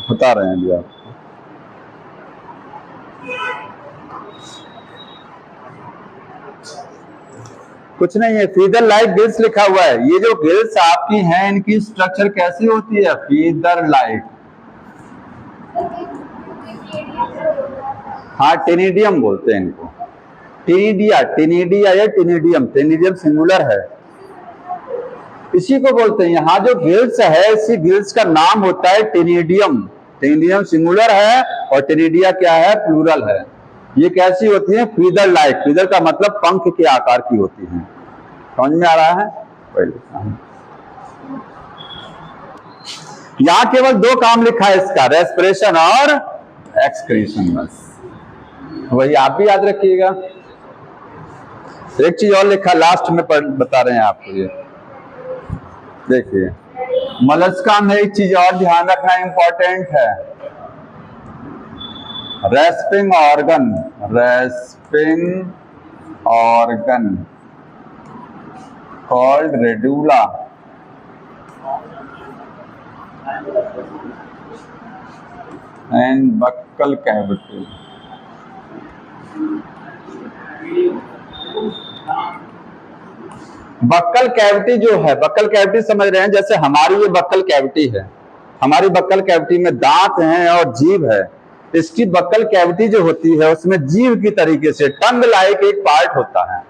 बता रहे हैं अभी आप। कुछ नहीं है, फीदर लाइक गिल्स लिखा हुआ है। ये जो गिल्स आपकी हैं, इनकी स्ट्रक्चर कैसी होती है? Feather like. हाँ, टेनिडियम बोलते हैं इनको। टेनिडिया, टेनिडिया या टेनिडियम, टेनिडियम सिंगुलर है, इसी को बोलते हैं। यहाँ जो गिल्स है, इसी गिल्स का नाम होता है टेनिडियम। टेनिडियम सिंगुलर है और टेनिडिया क्या है? प्लूरल है। ये कैसी होती है? Feather like. फीदर का मतलब पंख के आकार की होती है। समझ में आ रहा है? यहाँ केवल दो काम लिखा है इसका, रेस्पिरेशन और एक्सक्रीशन, बस वही आप भी याद रखिएगा। एक चीज और लिखा लास्ट में बता रहे हैं आपको, ये देखिए, मोलस्का में एक चीज और ध्यान रखना इंपॉर्टेंट है, respiring organ. Respiring organ called radula and buccal cavity. Buccal cavity जो है, बक्कल कैविटी समझ रहे हैं? जैसे हमारी ये बक्कल कैविटी है, हमारी बक्कल कैविटी में दांत हैं और जीभ है। इसकी बक्कल कैविटी जो होती है, उसमें जीभ की तरीके से टंग लाइक एक पार्ट होता है।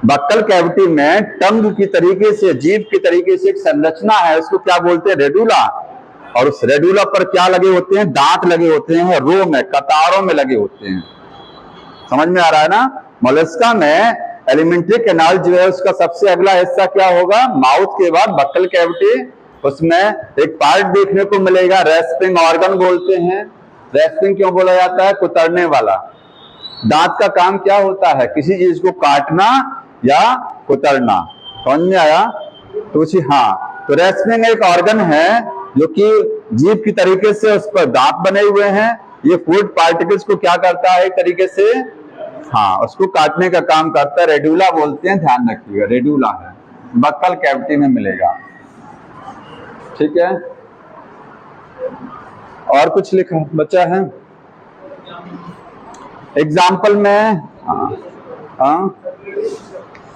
बक्कल कैविटी में टंग की तरीके से, जीभ की तरीके से एक संरचना है, उसको क्या बोलते हैं? रेडुला। और उस रेडुला पर क्या लगे होते हैं? दांत लगे होते हैं, रो में, कतारों में लगे होते हैं। समझ में आ रहा है ना? मोलस्का में एलिमेंट्री कैनाल जो है, उसका सबसे अगला हिस्सा क्या होगा? माउथ के बाद बक्कल कैविटी। उसमें एक पार्ट देखने को मिलेगा, रेस्पिंग ऑर्गन बोलते हैं। रेस्पिंग क्यों बोला जाता है? कुतरने वाला। दांत का काम क्या होता है? किसी चीज को काटना या कुतरना। समझ में आया? तो हाँ, तो रेस्पिंग एक ऑर्गन है जो कि जीभ की तरीके से उस पर दांत बने हुए हैं। ये फूड पार्टिकल्स को क्या करता है एक तरीके से, हाँ, उसको काटने का काम करता है। रेडुला बोलते हैं, ध्यान रखिएगा, रेडुला है, बक्कल कैविटी में मिलेगा। ठीक है, और कुछ लिखा बचा है एग्जाम्पल में?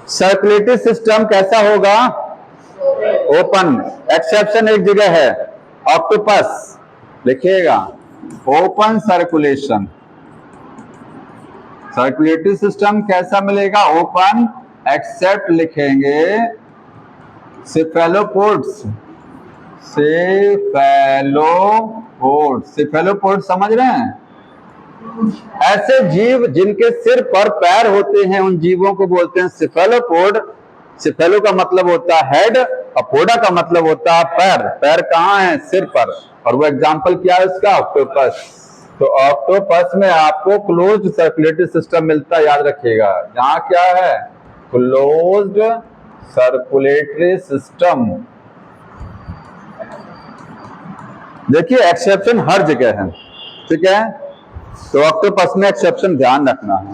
सर्कुलेटरी सिस्टम कैसा होगा? ओपन। एक्सेप्शन एक जगह है, ऑक्टोपस लिखिएगा, ओपन सर्कुलेशन। सर्कुलेटरी सिस्टम कैसा मिलेगा? ओपन, एक्सेप्ट लिखेंगे सेफेलोपोड्स। सेफेलोपोड समझ रहे हैं? ऐसे जीव जिनके सिर पर पैर होते हैं, उन जीवों को बोलते हैं सेफेलोपोड। सेफेलो का मतलब होता है हेड और पोडा का मतलब होता है पैर। पैर कहाँ है? सिर पर। और वो एग्जाम्पल क्या है उसका? ऑक्टोपस। तो ऑक्टोपस में आपको क्लोज्ड सर्कुलेटरी सिस्टम मिलता है, याद रखिएगा। यहाँ क्या है? Closed circulatory system. देखिए एक्सेप्शन हर जगह है, ठीक है? तो ऑक्टोपस में एक्सेप्शन ध्यान रखना है।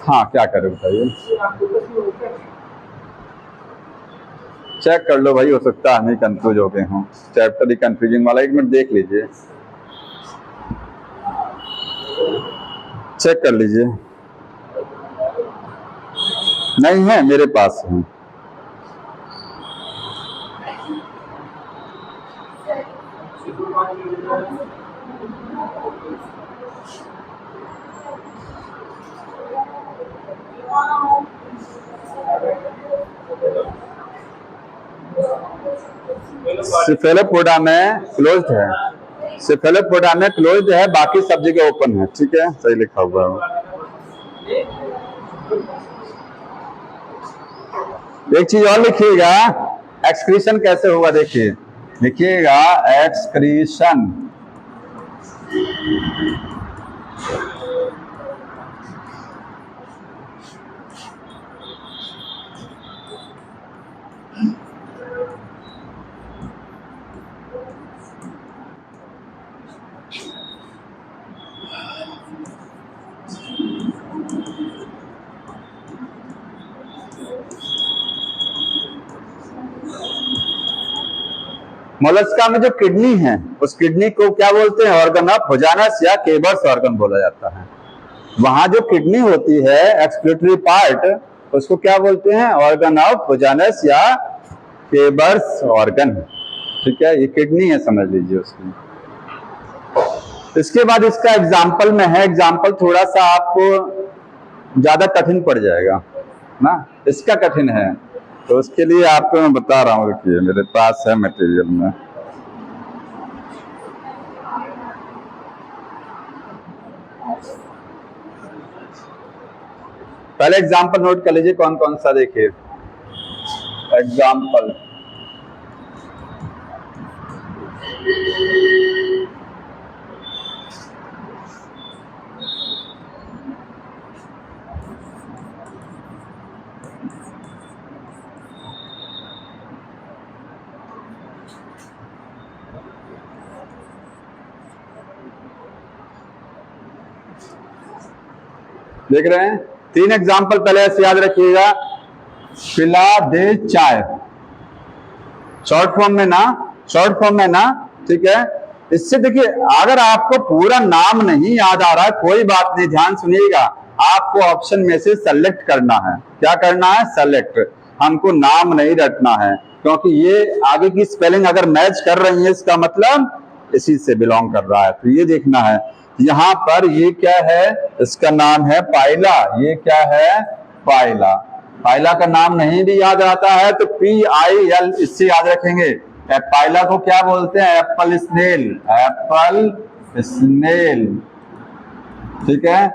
हाँ, क्या करें बताइए? चेक कर लो भाई, हो सकता है नहीं कंफ्यूज हो गए हों। चैप्टर ही कंफ्यूजिंग वाला, एक मिनट देख लीजिए, चेक कर लीजिए। नहीं है, मेरे पास है। सेफेलोपोडा में क्लोज्ड है, सेफेलोपोडा में क्लोज्ड है, बाकी सब जगह ओपन है। ठीक है, सही लिखा हुआ है। एक चीज और लिखिएगा, एक्सक्रीशन कैसे होगा देखिए, लिखिएगा एक्सक्रीशन। मोलस्का में जो किडनी है, उस किडनी को क्या बोलते हैं? ऑर्गन ऑफ भुजानस या केबर्स ऑर्गन बोला जाता है। वहां जो किडनी होती है, एक्सक्रीटरी पार्ट, उसको क्या बोलते हैं? ऑर्गन ऑफ भुजानस या केबर्स ऑर्गन। ठीक है, ये किडनी है, समझ लीजिए उसकी। इसके बाद इसका एग्जाम्पल में है, एग्जाम्पल थोड़ा सा आपको ज्यादा कठिन पड़ जाएगा ना, इसका कठिन है, तो उसके लिए आपको मैं बता रहा हूँ, रुकिए मेरे पास है मटेरियल में। पहले एग्जाम्पल नोट कर लीजिए, कौन कौन सा देखिए एग्जाम्पल। देख रहे हैं, 3 एग्जाम्पल पहले ऐसे याद रखिएगा। फिलाडेल्फिया, शॉर्ट फॉर्म में ना, शॉर्ट फॉर्म में ना, ठीक है। इससे देखिए, अगर आपको पूरा नाम नहीं याद आ रहा है, कोई बात नहीं, ध्यान सुनिएगा, आपको ऑप्शन में से सेलेक्ट करना है। क्या करना है? सेलेक्ट। हमको नाम नहीं रटना है, क्योंकि ये आगे की स्पेलिंग अगर मैच कर रही है, इसका मतलब इसी से बिलोंग कर रहा है। तो ये देखना है, यहाँ पर ये क्या है? इसका नाम है पाइला। ये क्या है? पाइला। पाइला का नाम नहीं भी याद आता है तो PIL इससे याद रखेंगे। पाइला को क्या बोलते हैं? Apple snail, apple snail. ठीक है,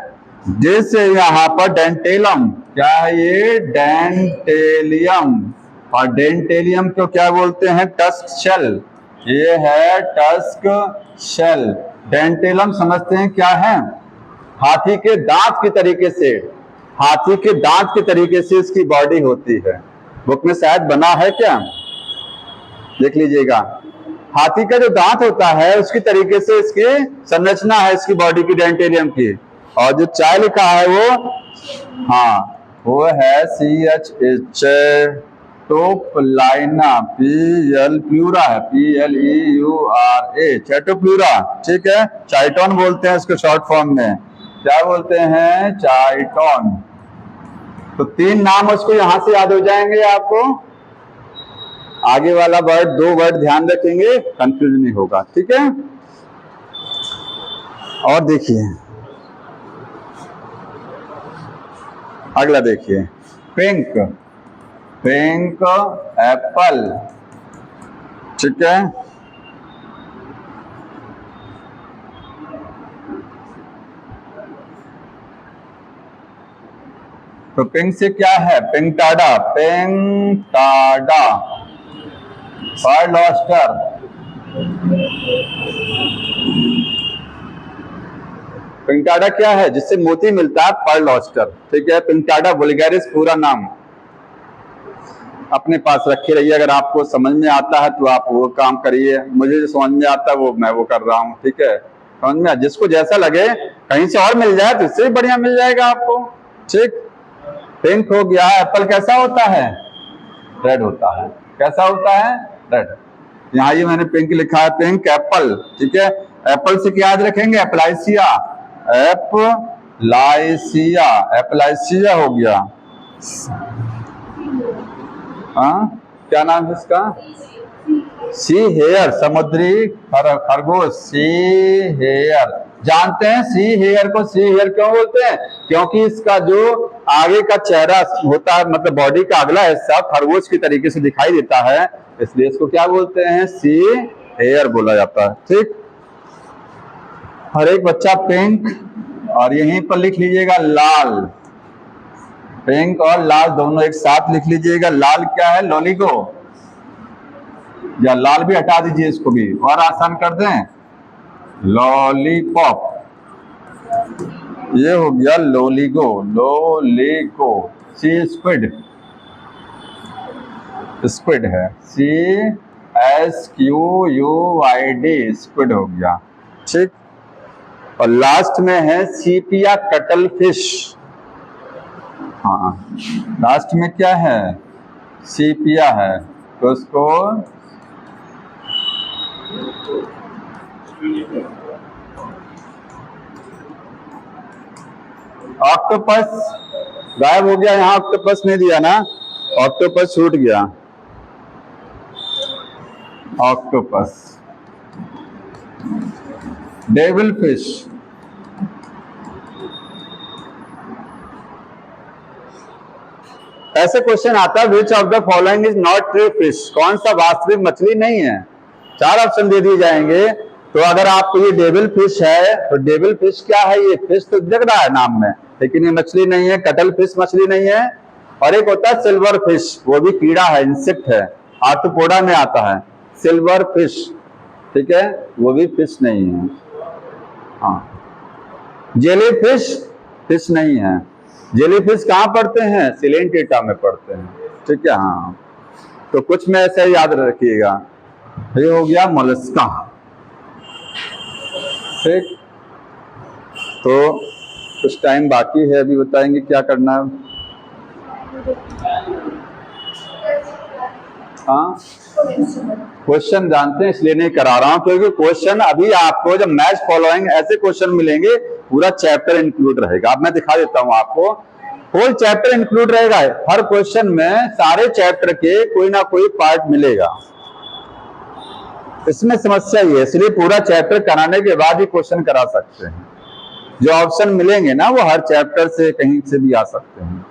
जैसे यहाँ पर डेंटेलम, क्या है ये? डेंटेलियम। और डेंटेलियम को क्या बोलते हैं? Tusk shell. ये है टस्क शेल। डेंटेलम समझते हैं क्या है? हाथी के दांत की तरीके से, हाथी के दांत के तरीके से इसकी बॉडी होती है। बुक में शायद बना है क्या, देख लीजिएगा। हाथी का जो दांत होता है उसकी तरीके से इसकी संरचना है, इसकी बॉडी की, डेंटेरियम की। और जो चाय लिखा है वो, हाँ, वो है CH टोपलाइना, प्लूरा है, PLEURA, चैटोप्लूरा, ठीक है। चाइटोन बोलते हैं इसको शॉर्ट फॉर्म में, क्या बोलते हैं, चाइटोन। तो 3 नाम उसको यहां से याद हो जाएंगे आपको। आगे वाला वर्ड, 2 वर्ड ध्यान रखेंगे, कंफ्यूज नहीं होगा, ठीक है। और देखिए अगला, देखिए पिंक, पिंक एप्पल, ठीक है। तो पिंक से क्या है, Pinctada, Pinctada, Perl oyster, Pinctada क्या है, जिससे मोती मिलता है, पर्ल ऑयस्टर, ठीक है। पिंकटाडा वल्गैरिस पूरा नाम अपने पास रखे रहिए। अगर आपको समझ में आता है तो आप वो काम करिए, मुझे जो समझ में आता है वो मैं वो कर रहा हूँ, ठीक है। समझ में, जिसको जैसा लगे, कहीं से और मिल जाए तो इससे भी बढ़िया मिल जाएगा आपको, ठीक। पिंक हो गया। एप्पल कैसा होता है, रेड होता है। कैसा होता है, रेड। यहाँ ये मैंने पिंक लिखा है, पिंक एप्पल, ठीक है। एप्पल से क्या याद रखेंगे, एप्लाइसिया, एप्लाइसिया, एप्लाइसिया हो गया। हाँ, क्या नाम है इसका, सी हेयर, समुद्री खरगोश, सी हेयर। जानते हैं सी हेयर को सी हेयर क्यों बोलते हैं, क्योंकि इसका जो आगे का चेहरा होता है, मतलब बॉडी का अगला हिस्सा खरगोश की तरीके से दिखाई देता है, इसलिए इसको क्या बोलते हैं, सी हेयर बोला जाता है, ठीक। हर एक बच्चा पिंक, और यहीं पर लिख लीजिएगा लाल, पिंक और लाल दोनों एक साथ लिख लीजिएगा। लाल क्या है, लॉलीगो, या लाल भी हटा दीजिए, इसको भी और आसान कर दें, लॉलीपॉप, ये हो गया लोलीगो, लोलीगो। सी स्क्विड, स्क्विड है, SQUID, स्क्विड हो गया, ठीक। और लास्ट में है सीपिया कटल फिश, हाँ, लास्ट में क्या है, सीपिया है, तो उसको ऑक्टोपस गायब हो गया, यहाँ ऑक्टोपस नहीं दिया ना, ऑक्टोपस छूट गया, ऑक्टोपस। डेविल फिश, ऐसे क्वेश्चन आता है, which of the following is not true fish, कौन सा वास्तविक मछली नहीं है। 4 ऑप्शन दे दिए जाएंगे। तो अगर आपको ये डेविल फिश है तो डेविल फिश क्या है, ये फिश तो दिख रहा है नाम में, लेकिन ये मछली नहीं है। कटल फिश मछली नहीं है। और एक होता है सिल्वर फिश, वो भी कीड़ा है, इंसेक्ट है, आर्थ्रोपोडा में आता है, सिल्वर फिश, ठीक है, वो भी फिश नहीं है। हाँ, जेली फिश, फिश नहीं है। जेली फिश कहाँ पढ़ते हैं, सिलेंटेटा में पढ़ते हैं, ठीक है। हाँ, तो कुछ में ऐसे याद रखिएगा। ये हो गया मोलस्का, ठीक। तो कुछ टाइम बाकी है, अभी बताएंगे क्या करना है। हाँ, क्वेश्चन जानते हैं इसलिए नहीं करा रहा हूं, क्योंकि क्वेश्चन अभी आपको जब मैच फॉलोइंग ऐसे क्वेश्चन मिलेंगे, पूरा चैप्टर इंक्लूड रहेगा। अब मैं दिखा देता हूं आपको, होल चैप्टर इंक्लूड रहेगा। हर क्वेश्चन में सारे चैप्टर के कोई ना कोई पार्ट मिलेगा, इसमें समस्या ये है, इसलिए पूरा चैप्टर कराने के बाद ही क्वेश्चन करा सकते हैं। जो ऑप्शन मिलेंगे ना वो हर चैप्टर से कहीं से भी आ सकते हैं।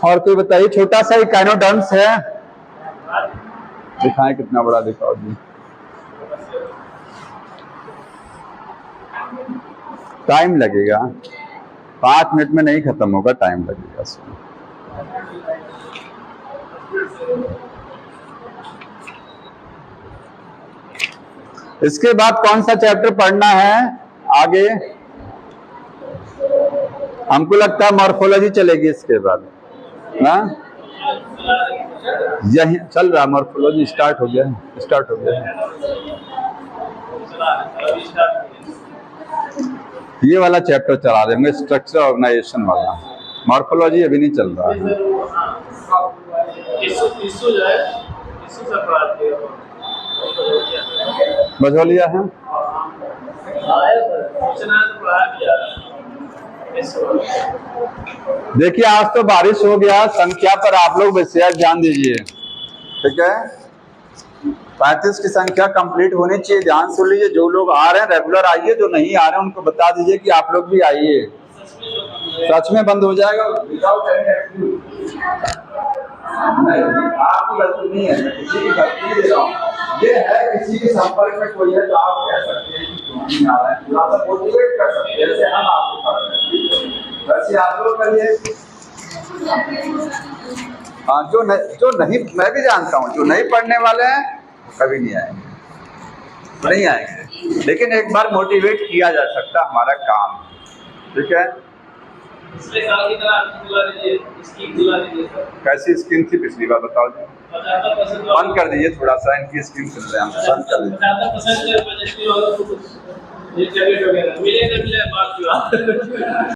और कोई बताइए, छोटा सा इकाइनोडर्म्स है, दिखाएं कितना बड़ा, दिखाओ जी। टाइम लगेगा, 5 मिनट में नहीं खत्म होगा, टाइम लगेगा इसमें। इसके बाद कौन सा चैप्टर पढ़ना है आगे, हमको लगता है मॉर्फोलॉजी चलेगी इसके बाद ना, यही चल रहा है। मॉर्फोलॉजी स्टार्ट हो गया है। ये वाला चैप्टर चला देंगे, स्ट्रक्चर ऑर्गेनाइजेशन वाला। मॉर्फोलॉजी अभी नहीं चल रहा है। बजौलिया है। देखिए आज तो बारिश हो गया, संख्या पर आप लोग विशेष ध्यान दीजिए, ठीक है। 35 की संख्या कंप्लीट होनी चाहिए, ध्यान सुन लीजिए। जो लोग आ रहे हैं रेगुलर आइए, जो नहीं आ रहे हैं उनको बता दीजिए कि आप लोग भी आइए। सच में बंद हो जाएगा विदाउट एनी आपकी गलती नहीं है, मैं किसी की गलती नहीं दे रहा हूँ। ये है किसी के संपर्क में कोई है तो आप कह सकते हैं कि क्यों नहीं आ रहा है, थोड़ा सा मोटिवेट कर सकते हैं, जैसे हम आपको कर रहे हैं वैसे आप लोग करिए। हाँ, जो नहीं, मैं भी जानता हूँ, जो नहीं पढ़ने वाले हैं कभी नहीं आएंगे, लेकिन एक बार मोटिवेट किया जा सकता, हमारा काम, ठीक है। पिछले साल की तरह स्कीम दिला दीजिए सर। कैसी स्कीम थी पिछली बार बताओ जी? बंद कर दीजिए थोड़ा सा, इनकी स्कीम चल रहे हैं, बंद कर दीजिए। मिलेगा बात